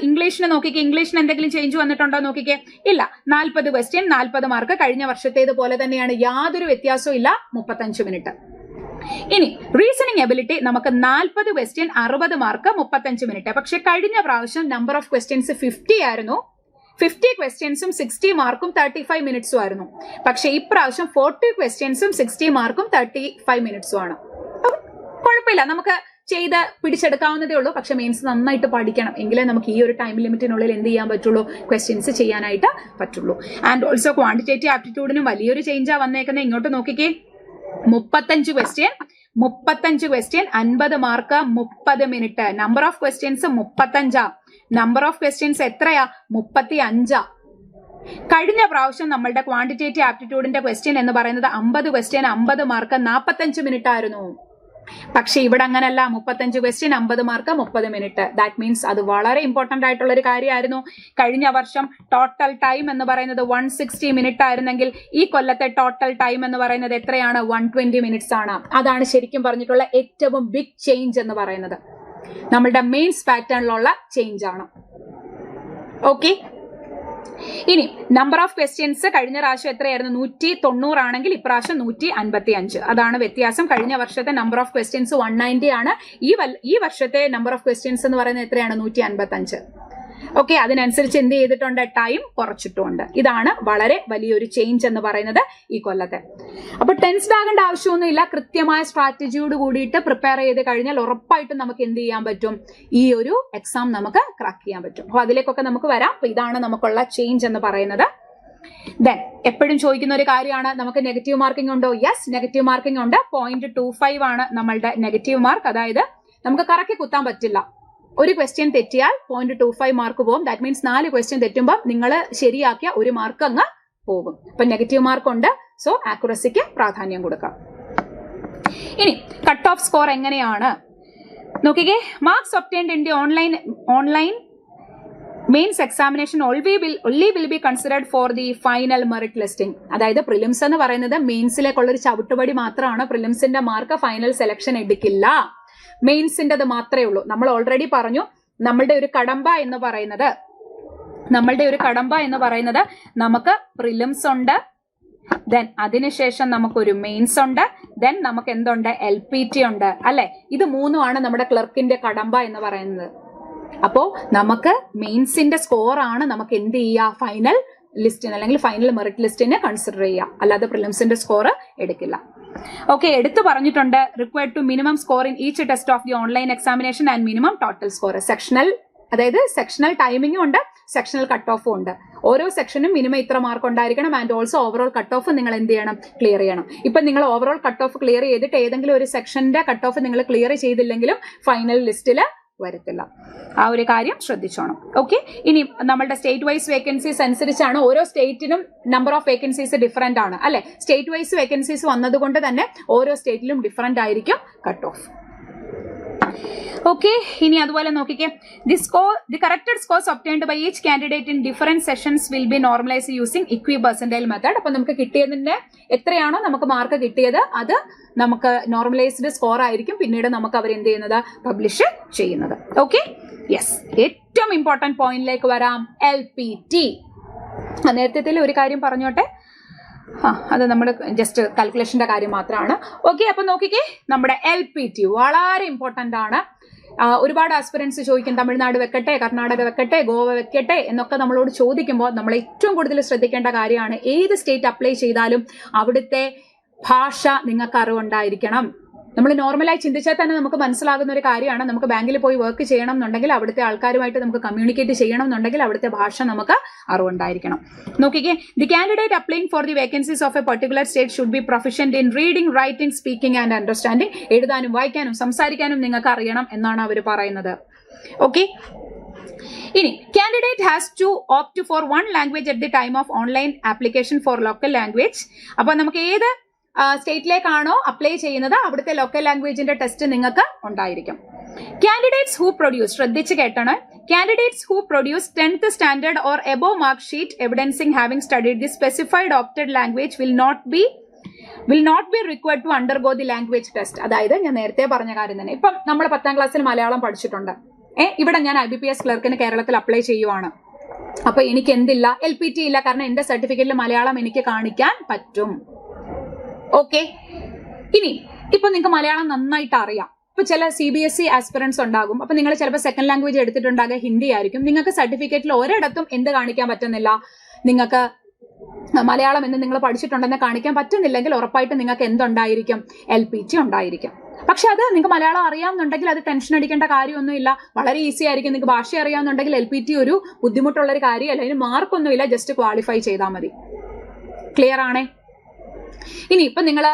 ഇംഗ്ലീഷിന് നോക്കിക്കേ. ഇംഗ്ലീഷിന് എന്തെങ്കിലും ചേഞ്ച് വന്നിട്ടുണ്ടോ നോക്കിക്കേ. ഇല്ല. 40 ക്വസ്റ്റ്യൻ 40 മാർക്ക്, കഴിഞ്ഞ വർഷത്തേതുപോലെ തന്നെയാണ്, യാതൊരു വ്യത്യാസവും ഇല്ല. 35 മിനിറ്റ്. ഇനി റീസണിങ് എബിലിറ്റി നമുക്ക് 40 ക്വസ്റ്റ്യൻ 60 മാർക്ക് 35 മിനിറ്റ്. പക്ഷെ കഴിഞ്ഞ പ്രാവശ്യം നമ്പർ ഓഫ് ക്വസ്റ്റ്യൻസ് 50 ആയിരുന്നു. 50 ക്വസ്റ്റ്യൻസും 60 മാർക്കും 35 മിനിറ്റ്സും ആയിരുന്നു. പക്ഷെ ഇപ്രാവശ്യം 40 ക്വസ്റ്റ്യൻസും 60 മാർക്കും 35 മിനിറ്റ്സും ആണ്. കുഴപ്പമില്ല, നമുക്ക് ചെയ്ത് പിടിച്ചെടുക്കാവുന്നതേ ഉള്ളൂ. പക്ഷെ മെയിൻസ് നന്നായിട്ട് പഠിക്കണം, എങ്കിലേ നമുക്ക് ഈ ഒരു ടൈം ലിമിറ്റിനുള്ളിൽ എന്ത് ചെയ്യാൻ പറ്റുള്ളൂ, ക്വസ്റ്റ്യൻസ് ചെയ്യാനായിട്ട് പറ്റുള്ളൂ. ആൻഡ് ഓൾസോ ക്വാണ്ടിറ്റേറ്റീവ് ആപ്റ്റിറ്റ്യൂഡിനും വലിയൊരു ചേഞ്ചാ വന്നേക്കുന്നത്. ഇങ്ങോട്ട് നോക്കിക്കേ, 35 question 50 mark 30 minute. Number of questions 35. Number of questions എത്രയാ? 35. കഴിഞ്ഞ പ്രാവശ്യം നമ്മളുടെ ക്വാണ്ടിറ്റേറ്റീവ് ആപ്റ്റിറ്റ്യൂഡിന്റെ ക്വസ്റ്റ്യൻ എന്ന് പറയുന്നത് 50 ക്വസ്റ്റ്യൻ 50 മാർക്ക് 45 മിനിറ്റ് ആയിരുന്നു. പക്ഷെ ഇവിടെ അങ്ങനല്ല, 35 question 50 mark 30 minute. That means അത് വളരെ ഇമ്പോർട്ടന്റ് ആയിട്ടുള്ള ഒരു കാര്യമായിരുന്നു. കഴിഞ്ഞ വർഷം ടോട്ടൽ ടൈം എന്ന് പറയുന്നത് 160 മിനിറ്റ് ആയിരുന്നെങ്കിൽ ഈ കൊല്ലത്തെ ടോട്ടൽ ടൈം എന്ന് പറയുന്നത് എത്രയാണ്? 120 മിനിറ്റ്സ് ആണ്. അതാണ് ശരിക്കും പറഞ്ഞിട്ടുള്ള ഏറ്റവും ബിഗ് ചേഞ്ച് എന്ന് പറയുന്നത്. നമ്മളുടെ മെയിൻസ് പാറ്റേണിലുള്ള ചേഞ്ച് ആണ്. ഓക്കെ, ഇനി നമ്പർ ഓഫ് ക്വസ്റ്റ്യൻസ് കഴിഞ്ഞ പ്രാവശ്യം എത്രയായിരുന്നു? 190 ആണെങ്കിൽ ഇപ്രാവശ്യം 155. അതാണ് വ്യത്യാസം. കഴിഞ്ഞ വർഷത്തെ നമ്പർ ഓഫ് ക്വസ്റ്റ്യൻസ് 190 ആണ്. ഈ വർഷത്തെ നമ്പർ ഓഫ് ക്വസ്റ്റ്യൻസ് എന്ന് പറയുന്നത് എത്രയാണ്? 155. ഓക്കെ, അതിനനുസരിച്ച് എന്ത് ചെയ്തിട്ടുണ്ട്? ടൈം കുറച്ചിട്ടുണ്ട്. ഇതാണ് വളരെ വലിയൊരു ചേഞ്ച് എന്ന് പറയുന്നത് ഈ കൊല്ലത്തെ. അപ്പൊ ടെൻസ്ഡ് ആകേണ്ട ആവശ്യമൊന്നുമില്ല. കൃത്യമായ സ്ട്രാറ്റജിയോട് കൂടിയിട്ട് പ്രിപ്പയർ ചെയ്ത് കഴിഞ്ഞാൽ ഉറപ്പായിട്ടും നമുക്ക് എന്ത് ചെയ്യാൻ പറ്റും? ഈ ഒരു എക്സാം നമുക്ക് ക്രാക്ക് ചെയ്യാൻ പറ്റും. അപ്പൊ അതിലേക്കൊക്കെ നമുക്ക് വരാം. അപ്പൊ ഇതാണ് നമുക്കുള്ള ചേഞ്ച് എന്ന് പറയുന്നത്. ദെൻ എപ്പോഴും ചോദിക്കുന്ന ഒരു കാര്യമാണ്, നമുക്ക് നെഗറ്റീവ് മാർക്കിംഗ് ഉണ്ടോ? യെസ്, നെഗറ്റീവ് മാർക്കിംഗ് ഉണ്ട്. 0.25 ആണ് നമ്മളുടെ നെഗറ്റീവ് മാർക്ക്. അതായത് നമുക്ക് കറക്കി കുത്താൻ പറ്റില്ല. ഒരു ക്വസ്റ്റ്യൻ തെറ്റിയാൽ 0.25 മാർക്ക് പോകും. ദാറ്റ് മീൻസ് 4 ക്വസ്റ്റ്യൻ തെറ്റുമ്പോൾ നിങ്ങൾ ശരിയാക്കിയ ഒരു മാർക്ക് അങ്ങ് പോകും. അപ്പൊ നെഗറ്റീവ് മാർക്ക് ഉണ്ട്. സോ ആക്യുറസിക്ക് പ്രാധാന്യം കൊടുക്കാം. ഇനി കട്ട് ഓഫ് സ്കോർ എങ്ങനെയാണ് നോക്കിക്കേ. Marks obtained in the online mains examination only will be considered for the final merit listing. അതായത് പ്രിലിംസ് എന്ന് പറയുന്നത് മെയിൻസിലേക്കുള്ള ഒരു ചവിട്ടുപടി മാത്രമാണ്. പ്രിലിംസിന്റെ മാർക്ക് ഫൈനൽ സെലക്ഷൻ എടുക്കില്ല. മെയിൻസിൻ്റെത് മാത്രമേ ഉള്ളൂ. നമ്മൾ ഓൾറെഡി പറഞ്ഞു, നമ്മളുടെ ഒരു കടമ്പ എന്ന് പറയുന്നത് നമുക്ക് പ്രിലിംസ് ഉണ്ട്, ദെൻ അതിനുശേഷം നമുക്കൊരു മെയിൻസ് ഉണ്ട്, ദെൻ നമുക്ക് എന്തുണ്ട്? LPT ഉണ്ട്, അല്ലെ? ഇത് മൂന്നുമാണ് നമ്മുടെ ക്ലർക്കിന്റെ കടമ്പ എന്ന് പറയുന്നത്. അപ്പോ നമുക്ക് മെയിൻസിന്റെ സ്കോർ ആണ് നമുക്ക് എന്ത് ചെയ്യുക? ഫൈനൽ ലിസ്റ്റിന് അല്ലെങ്കിൽ ഫൈനൽ മെറിറ്റ് ലിസ്റ്റിന് കൺസിഡർ ചെയ്യാം. അല്ലാതെ പ്രിലിംസിന്റെ സ്കോർ എടുക്കില്ല. ഓക്കെ, എടുത്തു പറഞ്ഞിട്ടുണ്ട് required to minimum score in each test of the online examination and minimum total score. Sectional ടൈമിംഗും ഉണ്ട്, സെക്ഷണൽ കട്ട് ഓഫും ഉണ്ട്. ഓരോ സെക്ഷനും മിനിമം ഇത്ര മാർക്ക് ഉണ്ടായിരിക്കണം. And also overall cut off നിങ്ങൾ എന്ത് ചെയ്യണം? ക്ലിയർ ചെയ്യണം. ഇപ്പൊ നിങ്ങൾ ഓവറോൾ കട്ട് ഓഫ് ക്ലിയർ ചെയ്തിട്ട് ഏതെങ്കിലും ഒരു സെക്ഷന്റെ കട്ട് ഓഫ് നിങ്ങൾ ക്ലിയർ ചെയ്തില്ലെങ്കിലും ഫൈനൽ ലിസ്റ്റിൽ വരത്തില്ല. ആ ഒരു കാര്യം ശ്രദ്ധിച്ചോണം. ഓക്കെ, ഇനി നമ്മളുടെ സ്റ്റേറ്റ് വൈസ് വേക്കൻസീസ് അനുസരിച്ചാണ്. ഓരോ സ്റ്റേറ്റിനും നമ്പർ ഓഫ് വേക്കൻസീസ് ഡിഫറെന്റ് ആണ്, അല്ലെ? സ്റ്റേറ്റ് വൈസ് വേക്കൻസീസ് വന്നതുകൊണ്ട് തന്നെ ഓരോ സ്റ്റേറ്റിലും ഡിഫറെന്റ് ആയിരിക്കും കട്ട് ഓഫ്. ഓക്കെ, ഇനി അതുപോലെ നോക്കിക്കേ. The corrected scores obtained by each candidate in different sessions will be normalise using equipercentile method. അപ്പൊ നമുക്ക് കിട്ടിയതിന്റെ എത്രയാണോ നമുക്ക് മാർക്ക് കിട്ടിയത് അത് നമുക്ക് നോർമലൈസ്ഡ് സ്കോർ ആയിരിക്കും പിന്നീട് നമുക്ക് അവർ എന്ത് ചെയ്യുന്നത്? പബ്ലിഷ് ചെയ്യുന്നത്. Okay, yes. ഏറ്റവും ഇമ്പോർട്ടന്റ് പോയിന്റിലേക്ക് വരാം. LPT. നേരത്തെ ഒരു കാര്യം പറഞ്ഞോട്ടെ, അത് നമ്മുടെ ജസ്റ്റ് കാൽക്കുലേഷന്റെ കാര്യം മാത്രമാണ്. ഓക്കെ, അപ്പൊ നോക്കിക്കേ, നമ്മുടെ LPT വളരെ ഇമ്പോർട്ടന്റ് ആണ്. ഒരുപാട് ആസ്പിറൻസ് ചോദിക്കും, തമിഴ്നാട് വെക്കട്ടെ, കർണാടക വെക്കട്ടെ, ഗോവ വെക്കട്ടെ എന്നൊക്കെ നമ്മളോട് ചോദിക്കുമ്പോൾ നമ്മൾ ഏറ്റവും കൂടുതൽ ശ്രദ്ധിക്കേണ്ട കാര്യമാണ്, ഏത് സ്റ്റേറ്റ് അപ്ലൈ ചെയ്താലും അവിടുത്തെ ഭാഷ നിങ്ങൾക്ക് അറിവുണ്ടായിരിക്കണം. നമ്മൾ നോർമലായി ചിന്തിച്ചാൽ തന്നെ നമുക്ക് മനസ്സിലാകുന്ന ഒരു കാര്യമാണ്. നമുക്ക് ബാങ്കിൽ പോയി വർക്ക് ചെയ്യണം എന്നുണ്ടെങ്കിൽ അവിടുത്തെ ആൾക്കാരുമായിട്ട് നമുക്ക് കമ്മ്യൂണിക്കേറ്റ് ചെയ്യണം എന്നുണ്ടെങ്കിൽ അവിടുത്തെ ഭാഷ നമുക്ക് അറിവുണ്ടായിരിക്കണം. നോക്കിക്കേ, the candidate applying for the vacancies of a particular state should be proficient in reading, writing, speaking and understanding. എഴുതാനും വായിക്കാനും സംസാരിക്കാനും നിങ്ങൾക്ക് അറിയണം എന്നാണ് അവർ പറയുന്നത്. ഓക്കെ, ഇനി candidate has to opt for one language at the time of online application for local language. അപ്പൊ നമുക്ക് ഏത് സ്റ്റേറ്റിലേക്കാണോ അപ്ലൈ ചെയ്യുന്നത് അവിടുത്തെ ലോക്കൽ ലാംഗ്വേജിന്റെ ടെസ്റ്റ് നിങ്ങൾക്ക് ഉണ്ടായിരിക്കും. കാൻഡിഡേറ്റ്സ് ഹൂ പ്രൊഡ്യൂസ്, ശ്രദ്ധിച്ച് കേട്ടാണ്, candidates who produce 10th standard or above mark sheet evidencing having studied the specified opted language will not be required to undergo the language test. അതായത് ഞാൻ നേരത്തെ പറഞ്ഞ കാര്യം തന്നെ. ഇപ്പം നമ്മൾ 10th ക്ലാസ്സിൽ മലയാളം പഠിച്ചിട്ടുണ്ട്. ഇവിടെ ഞാൻ IBPS ക്ലർക്കിന് കേരളത്തിൽ അപ്ലൈ ചെയ്യുവാണ്. അപ്പൊ എനിക്ക് എന്തില്ല, LPT ഇല്ല, കാരണം എന്റെ സർട്ടിഫിക്കറ്റിൽ മലയാളം എനിക്ക് കാണിക്കാൻ പറ്റും. ഓക്കെ, ഇനി ഇപ്പൊ നിങ്ങൾക്ക് മലയാളം നന്നായിട്ട് അറിയാം. ഇപ്പൊ ചില CBSE ആസ്പിറൻസ് ഉണ്ടാകും. അപ്പൊ നിങ്ങൾ ചിലപ്പോൾ സെക്കൻഡ് ലാംഗ്വേജ് എടുത്തിട്ടുണ്ടാകുക ഹിന്ദി ആയിരിക്കും. നിങ്ങൾക്ക് സർട്ടിഫിക്കറ്റിൽ ഒരിടത്തും എന്ത് കാണിക്കാൻ പറ്റുന്നില്ല, നിങ്ങൾക്ക് മലയാളം എന്ന് നിങ്ങൾ പഠിച്ചിട്ടുണ്ടെന്ന് കാണിക്കാൻ പറ്റുന്നില്ലെങ്കിൽ ഉറപ്പായിട്ടും നിങ്ങൾക്ക് എന്തുണ്ടായിരിക്കും, LPT ഉണ്ടായിരിക്കും. പക്ഷെ അത് നിങ്ങൾക്ക് മലയാളം അറിയാമെന്നുണ്ടെങ്കിൽ അത് ടെൻഷൻ അടിക്കേണ്ട കാര്യമൊന്നുമില്ല, വളരെ ഈസി ആയിരിക്കും. നിങ്ങൾക്ക് ഭാഷ അറിയാമെന്നുണ്ടെങ്കിൽ LPT ഒരു ബുദ്ധിമുട്ടുള്ളൊരു കാര്യമല്ല, അതിന് മാർക്കൊന്നുമില്ല, ജസ്റ്റ് ക്വാളിഫൈ ചെയ്താൽ മതി. ക്ലിയർ ആണേ? ഇനി ഇപ്പൊ നിങ്ങൾ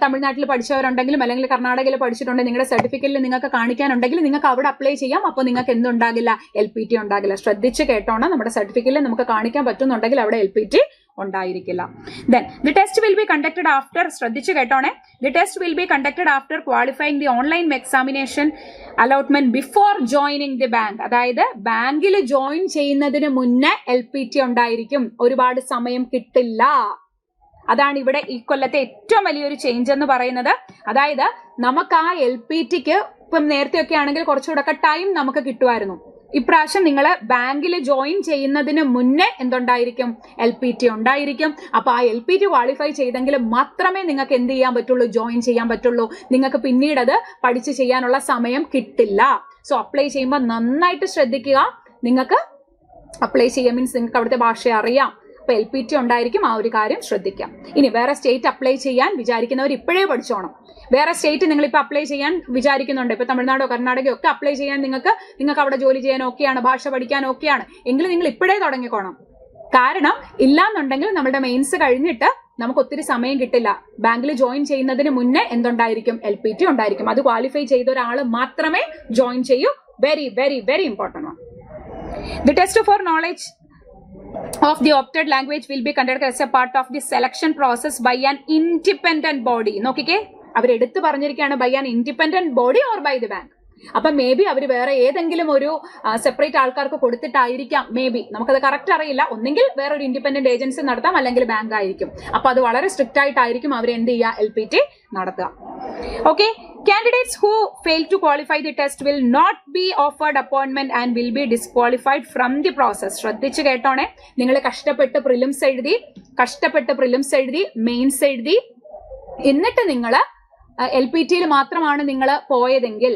തമിഴ്നാട്ടിൽ പഠിച്ചവരുണ്ടെങ്കിലും അല്ലെങ്കിൽ കർണാടകയിൽ പഠിച്ചിട്ടുണ്ടെങ്കിൽ നിങ്ങളുടെ സർട്ടിഫിക്കറ്റിൽ നിങ്ങൾക്ക് കാണിക്കാനുണ്ടെങ്കിൽ നിങ്ങൾക്ക് അവിടെ അപ്ലൈ ചെയ്യാം. അപ്പോൾ നിങ്ങൾക്ക് എന്തുണ്ടാകില്ല, LPT ഉണ്ടാകില്ല. ശ്രദ്ധിച്ച് കേട്ടോണം, നമ്മുടെ സർട്ടിഫിക്കറ്റിൽ നമുക്ക് കാണിക്കാൻ പറ്റുന്നുണ്ടെങ്കിൽ അവിടെ LPT ഉണ്ടായിരിക്കില്ല. Then the test will be conducted after, ശ്രദ്ധിച്ച് കേട്ടോണേ, the test will be conducted after qualifying the online examination allotment before joining the bank. അതായത് ബാങ്കിൽ ജോയിൻ ചെയ്യുന്നതിന് മുന്നേ LPT ഉണ്ടായിരിക്കും. ഒരുപാട് സമയം കിട്ടില്ല. അതാണ് ഇവിടെ ഈ കൊല്ലത്തെ ഏറ്റവും വലിയൊരു ചേഞ്ച് എന്ന് പറയുന്നത്. അതായത് നമുക്ക് ആ LPTക്ക് ഇപ്പം നേരത്തെയൊക്കെ ആണെങ്കിൽ കുറച്ചുകൂടെ ടൈം നമുക്ക് കിട്ടുമായിരുന്നു. ഇപ്രാവശ്യം നിങ്ങൾ ബാങ്കിൽ ജോയിൻ ചെയ്യുന്നതിന് മുന്നേ എന്തുണ്ടായിരിക്കും, LPT ഉണ്ടായിരിക്കും. അപ്പൊ ആ LPT ക്വാളിഫൈ ചെയ്തെങ്കിൽ മാത്രമേ നിങ്ങൾക്ക് എന്ത് ചെയ്യാൻ പറ്റുള്ളൂ, ജോയിൻ ചെയ്യാൻ പറ്റുള്ളൂ. നിങ്ങൾക്ക് പിന്നീട് അത് പഠിച്ച് ചെയ്യാനുള്ള സമയം കിട്ടില്ല. സോ അപ്ലൈ ചെയ്യുമ്പോൾ നന്നായിട്ട് ശ്രദ്ധിക്കുക. നിങ്ങൾക്ക് അപ്ലൈ ചെയ്യാൻ മീൻസ് നിങ്ങൾക്ക് അവിടുത്തെ ഭാഷ അറിയാം, അപ്പൊ LPT ഉണ്ടായിരിക്കും. ആ ഒരു കാര്യം ശ്രദ്ധിക്കാം. ഇനി വേറെ സ്റ്റേറ്റ് അപ്ലൈ ചെയ്യാൻ വിചാരിക്കുന്നവർ ഇപ്പോഴേ പഠിച്ചോണം. വേറെ സ്റ്റേറ്റ് നിങ്ങൾ ഇപ്പൊ അപ്ലൈ ചെയ്യാൻ വിചാരിക്കുന്നുണ്ട്, ഇപ്പൊ തമിഴ്നാടോ കർണാടകയോ ഒക്കെ അപ്ലൈ ചെയ്യാൻ നിങ്ങൾക്ക് അവിടെ ജോലി ചെയ്യാൻ ഓക്കെയാണ്, ഭാഷ പഠിക്കാൻ ഓക്കെയാണ് എങ്കിൽ നിങ്ങൾ ഇപ്പോഴേ തുടങ്ങിക്കോണം. കാരണം ഇല്ലാന്നുണ്ടെങ്കിൽ നമ്മുടെ മെയിൻസ് കഴിഞ്ഞിട്ട് നമുക്ക് ഒത്തിരി സമയം കിട്ടില്ല. ബാങ്കിൽ ജോയിൻ ചെയ്യുന്നതിന് മുന്നേ എന്തുണ്ടായിരിക്കും, LPT ഉണ്ടായിരിക്കും. അത് ക്വാളിഫൈ ചെയ്ത ഒരാൾ മാത്രമേ ജോയിൻ ചെയ്യൂ. വെരി വെരി വെരി ഇമ്പോർട്ടന്റ് ആണ്. The test for knowledge of the opted language will be conducted as a part of the selection process by an independent body. നോക്കിക്കേ, അവരെടുത്ത് പറഞ്ഞിരിക്കുകയാണ് by an independent body or by the bank. അപ്പൊ മേ ബി അവർ വേറെ ഏതെങ്കിലും ഒരു സെപ്പറേറ്റ് ആൾക്കാർക്ക് കൊടുത്തിട്ടായിരിക്കാം. മേ ബി നമുക്കത് കറക്റ്റ് അറിയില്ല. ഒന്നെങ്കിൽ വേറെ ഒരു ഇൻഡിപെൻഡന്റ് ഏജൻസി നടത്താം, അല്ലെങ്കിൽ ബാങ്ക് ആയിരിക്കും. അപ്പൊ അത് വളരെ സ്ട്രിക്റ്റ് ആയിട്ടായിരിക്കും അവർ എന്ത് ചെയ്യുക, LPT നടത്തുക. Okay, candidates who fail to qualify the test will not be offered appointment and will be disqualified from the process. ശ്രദ്ധിച്ച് കേട്ടോണേ, നിങ്ങൾ കഷ്ടപ്പെട്ട് പ്രിലിംസ് എഴുതി മെയിൻസ് എഴുതി എന്നിട്ട് നിങ്ങൾ LPTയിൽ മാത്രമാണ് നിങ്ങൾ പോയതെങ്കിൽ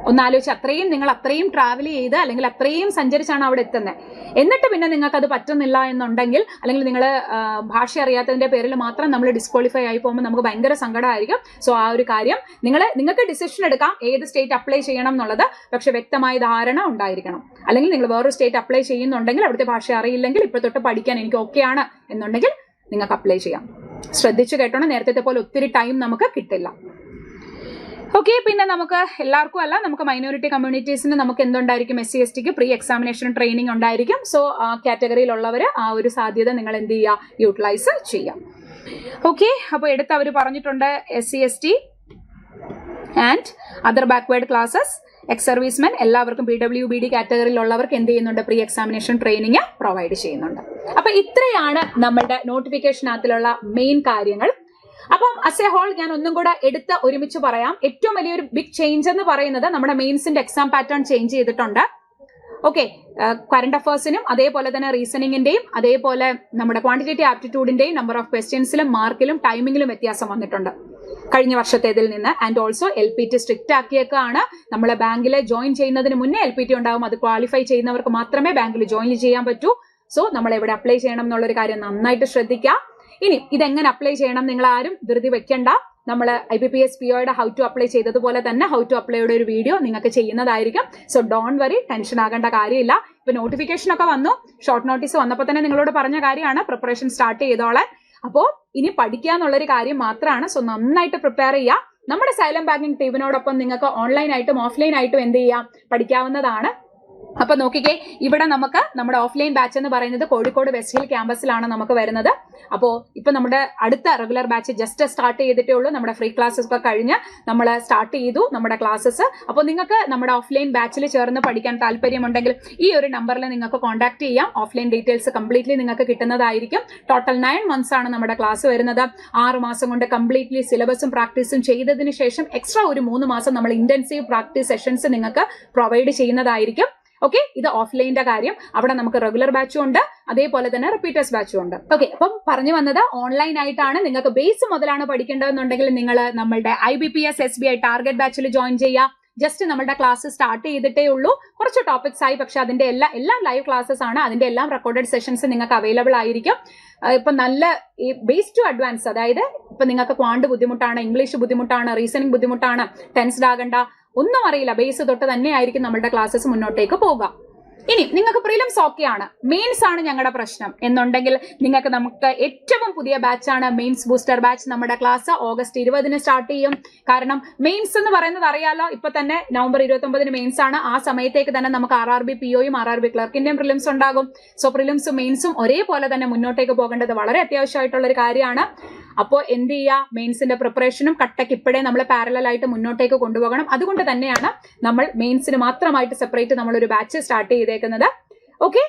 ഒന്നാലോചിച്ച്, നിങ്ങൾ അത്രയും ട്രാവൽ ചെയ്ത് അല്ലെങ്കിൽ അത്രയും സഞ്ചരിച്ചാണ് അവിടെ എത്തുന്നത്. എന്നിട്ട് പിന്നെ നിങ്ങൾക്ക് അത് പറ്റുന്നില്ല എന്നുണ്ടെങ്കിൽ, അല്ലെങ്കിൽ നിങ്ങൾ ഭാഷ അറിയാത്തതിന്റെ പേരിൽ മാത്രം നമ്മൾ ഡിസ്ക്വാളിഫൈ ആയി പോകുമ്പോൾ നമുക്ക് ഭയങ്കര സങ്കടമായിരിക്കും. സോ ആ ഒരു കാര്യം നിങ്ങൾക്ക് ഡിസിഷൻ എടുക്കാം ഏത് സ്റ്റേറ്റ് അപ്ലൈ ചെയ്യണം എന്നുള്ളത്, പക്ഷെ വ്യക്തമായ ധാരണ ഉണ്ടായിരിക്കണം. അല്ലെങ്കിൽ നിങ്ങൾ വേറൊരു സ്റ്റേറ്റ് അപ്ലൈ ചെയ്യുന്നുണ്ടെങ്കിൽ അവിടുത്തെ ഭാഷ അറിയില്ലെങ്കിൽ ഇപ്പൊ തൊട്ട് പഠിക്കാൻ എനിക്ക് ഓക്കെയാണ് എന്നുണ്ടെങ്കിൽ നിങ്ങൾക്ക് അപ്ലൈ ചെയ്യാം. ശ്രദ്ധിച്ചു കേട്ടോണം, നേരത്തെ പോലെ ഒത്തിരി ടൈം നമുക്ക് കിട്ടില്ല. ഓക്കെ, പിന്നെ നമുക്ക് എല്ലാവർക്കും അല്ല, നമുക്ക് മൈനോറിറ്റി കമ്മ്യൂണിറ്റീസിന് നമുക്ക് എന്തുണ്ടായിരിക്കും, SC STക്ക് പ്രീ എക്സാമിനേഷൻ ട്രെയിനിങ് ഉണ്ടായിരിക്കും. സോ ആ കാറ്റഗറിയിലുള്ളവർ ആ ഒരു സാധ്യത നിങ്ങൾ എന്ത് ചെയ്യുക, യൂട്ടിലൈസ് ചെയ്യാം. ഓക്കെ, അപ്പോൾ എടുത്ത് അവർ പറഞ്ഞിട്ടുണ്ട് SC ST and other backward classes, ex servicemen എല്ലാവർക്കും PWBD കാറ്റഗറിയിലുള്ളവർക്ക് എന്ത് ചെയ്യുന്നുണ്ട്, പ്രീ എക്സാമിനേഷൻ ട്രെയിനിങ് പ്രൊവൈഡ് ചെയ്യുന്നുണ്ട്. അപ്പൊ ഇത്രയാണ് നമ്മളുടെ നോട്ടിഫിക്കേഷനകത്തിലുള്ള മെയിൻ കാര്യങ്ങൾ. അപ്പം അസ് എ ഹോൾ ഞാൻ ഒന്നും കൂടെ എടുത്ത് ഒരുമിച്ച് പറയാം. ഏറ്റവും വലിയൊരു ബിഗ് ചേഞ്ച് എന്ന് പറയുന്നത് നമ്മുടെ മെയിൻസിന്റെ എക്സാം പാറ്റേൺ ചേഞ്ച് ചെയ്തിട്ടുണ്ട്. ഓക്കെ, കറണ്ട് അഫയേഴ്സിനും അതേപോലെ തന്നെ റീസണിങ്ങിന്റെയും അതേപോലെ നമ്മുടെ ക്വാണ്ടിറ്റേറ്റീവ് ആപ്റ്റിറ്റ്യൂഡിന്റെയും നമ്പർ ഓഫ് ക്വസ്റ്റ്യൻസിലും മാർക്കിലും ടൈമിങ്ങിലും വ്യത്യാസം വന്നിട്ടുണ്ട് കഴിഞ്ഞ വർഷത്തേതിൽ നിന്ന്. ആൻഡ് ഓൾസോ LPT സ്ട്രിക്റ്റ് ആക്കിയേക്കാണ്. നമ്മളെ ബാങ്കിൽ ജോയിൻ ചെയ്യുന്നതിന് മുന്നേ LPT ഉണ്ടാവും. അത് ക്വാളിഫൈ ചെയ്യുന്നവർക്ക് മാത്രമേ ബാങ്കിൽ ജോയിൻ ചെയ്യാൻ പറ്റൂ. സോ നമ്മൾ എവിടെ അപ്ലൈ ചെയ്യണം എന്നുള്ളൊരു കാര്യം നന്നായിട്ട് ശ്രദ്ധിക്കുക. ഇനി ഇതെങ്ങനെ അപ്ലൈ ചെയ്യണം നിങ്ങൾ ആരും ധൃതി വെക്കണ്ട. നമ്മൾ IBPS POയുടെ ഹൗ ടു അപ്ലൈ ചെയ്തതുപോലെ തന്നെ ഹൗ ടു അപ്ലൈയുടെ ഒരു വീഡിയോ നിങ്ങൾക്ക് ചെയ്യുന്നതായിരിക്കും. സോ ഡോണ്ട് വറി, ടെൻഷൻ ആകേണ്ട കാര്യമില്ല. ഇപ്പൊ നോട്ടിഫിക്കേഷൻ ഒക്കെ വന്നു, ഷോർട്ട് നോട്ടീസ് വന്നപ്പോൾ തന്നെ നിങ്ങളോട് പറഞ്ഞ കാര്യമാണ് പ്രിപ്പറേഷൻ സ്റ്റാർട്ട് ചെയ്തോളാൻ. അപ്പോൾ ഇനി പഠിക്കുക എന്നുള്ളൊരു കാര്യം മാത്രമാണ്. സോ നന്നായിട്ട് പ്രിപ്പയർ ചെയ്യുക. നമ്മുടെ സൈലം ബാങ്കിങ് ടീമിനോടൊപ്പം നിങ്ങൾക്ക് ഓൺലൈനായിട്ടും ഓഫ്ലൈൻ ആയിട്ടും എന്ത് ചെയ്യാം, പഠിക്കാവുന്നതാണ്. അപ്പൊ നോക്കിക്കേ, ഇവിടെ നമുക്ക് നമ്മുടെ ഓഫ്ലൈൻ ബാച്ച് എന്ന് പറയുന്നത് കോഴിക്കോട് വെസ്റ്റ് ഹിൽ ക്യാമ്പസിലാണ് നമുക്ക് വരുന്നത്. അപ്പോൾ ഇപ്പൊ നമ്മുടെ അടുത്ത റെഗുലർ ബാച്ച് ജസ്റ്റ് സ്റ്റാർട്ട് ചെയ്തിട്ടേ ഉള്ളൂ. നമ്മുടെ ഫ്രീ ക്ലാസ്സസ് ഒക്കെ കഴിഞ്ഞ് നമ്മൾ സ്റ്റാർട്ട് ചെയ്തു നമ്മുടെ ക്ലാസ്സസ്. അപ്പോൾ നിങ്ങൾക്ക് നമ്മുടെ ഓഫ്ലൈൻ ബാച്ചിൽ ചേർന്ന് പഠിക്കാൻ താല്പര്യമുണ്ടെങ്കിൽ ഈ ഒരു നമ്പറിൽ നിങ്ങൾക്ക് കോൺടാക്ട് ചെയ്യാം. ഓഫ്ലൈൻ ഡീറ്റെയിൽസ് കംപ്ലീറ്റ്ലി നിങ്ങൾക്ക് കിട്ടുന്നതായിരിക്കും. ടോട്ടൽ 9 months ആണ് നമ്മുടെ ക്ലാസ് വരുന്നത്. 6 മാസം കൊണ്ട് കംപ്ലീറ്റ്ലി സിലബസും പ്രാക്ടീസും ചെയ്തതിന് ശേഷം എക്സ്ട്രാ ഒരു 3 മാസം നമ്മൾ ഇന്റൻസീവ് പ്രാക്ടീസ് സെഷൻസ് നിങ്ങൾക്ക് പ്രൊവൈഡ് ചെയ്യുന്നതായിരിക്കും. ഓക്കെ, ഇത് ഓഫ്ലൈൻ്റെ കാര്യം. അവിടെ നമുക്ക് റെഗുലർ ബാച്ചും ഉണ്ട്, അതേപോലെ തന്നെ റിപ്പീറ്റേഴ്സ് ബാച്ചും ഉണ്ട്. ഓക്കെ, അപ്പം പറഞ്ഞു വന്നത് ഓൺലൈൻ ആയിട്ടാണ്. നിങ്ങൾക്ക് ബേസ് മുതലാണ് പഠിക്കേണ്ടതെന്നുണ്ടെങ്കിൽ നിങ്ങൾ നമ്മളുടെ IBPS SBI ടാർഗറ്റ് ബാച്ചിൽ ജോയിൻ ചെയ്യുക. ജസ്റ്റ് നമ്മുടെ ക്ലാസ് സ്റ്റാർട്ട് ചെയ്തിട്ടേ ഉള്ളൂ. കുറച്ച് ടോപ്പിക്സ് ആയി, പക്ഷെ അതിന്റെ എല്ലാം ലൈവ് ക്ലാസ്സസ് ആണ്. അതിന്റെ എല്ലാം റെക്കോർഡഡ് സെഷൻസ് നിങ്ങൾക്ക് അവൈലബിൾ ആയിരിക്കും. ഇപ്പൊ നല്ല ഈ ബേസ് ടു അഡ്വാൻസ്, അതായത് ഇപ്പൊ നിങ്ങൾക്ക് ക്വാണ്ട് ബുദ്ധിമുട്ടാണ്, ഇംഗ്ലീഷ് ബുദ്ധിമുട്ടാണ്, റീസണിങ് ബുദ്ധിമുട്ടാണ്, ടെൻസ്ഡ് ആകണ്ട, ഒന്നും അറിയില്ല, ബേസ് തൊട്ട് തന്നെയായിരിക്കും നമ്മുടെ ക്ലാസ്സസ് മുന്നോട്ടേക്ക് പോകുക. ഇനി നിങ്ങൾക്ക് പ്രിലിംസ് ഓക്കെയാണ്, മെയിൻസ് ആണ് ഞങ്ങളുടെ പ്രശ്നം എന്നുണ്ടെങ്കിൽ നമുക്ക് ഏറ്റവും പുതിയ ബാച്ചാണ് മെയിൻസ് ബൂസ്റ്റർ ബാച്ച്. നമ്മുടെ ക്ലാസ് August 20 സ്റ്റാർട്ട് ചെയ്യും. കാരണം മെയിൻസ് എന്ന് പറയുന്നത് അറിയാലോ, ഇപ്പൊ തന്നെ November 29 മെയിൻസ് ആണ്. ആ സമയത്തേക്ക് തന്നെ നമുക്ക് RRB POയും RRB ക്ലർക്കിന്റെയും പ്രിലിംസ് ഉണ്ടാകും. സോ പ്രിലിംസും മെയിൻസും ഒരേപോലെ തന്നെ മുന്നോട്ടേക്ക് പോകേണ്ടത് വളരെ അത്യാവശ്യമായിട്ടുള്ള ഒരു കാര്യമാണ്. അപ്പോൾ എന്ത് ചെയ്യുക, മെയിൻസിന്റെ പ്രിപ്പറേഷനും കട്ടയ്ക്ക് ഇപ്പോഴേ നമ്മൾ പാരലൽ ആയിട്ട് മുന്നോട്ടേക്ക് കൊണ്ടുപോകണം. അതുകൊണ്ട് തന്നെയാണ് നമ്മൾ മെയിൻസിന് മാത്രമായിട്ട് സെപ്പറേറ്റ് നമ്മളൊരു ബാച്ച് സ്റ്റാർട്ട് ചെയ്തേക്കുന്നത്. ഓക്കെ,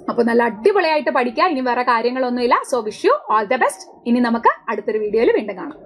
അപ്പൊ നല്ല അടിപൊളിയായിട്ട് പഠിക്കുക. ഇനി വേറെ കാര്യങ്ങളൊന്നുമില്ല. So wish you all the best. ഇനി നമുക്ക് അടുത്തൊരു വീഡിയോയിൽ വീണ്ടും കാണാം.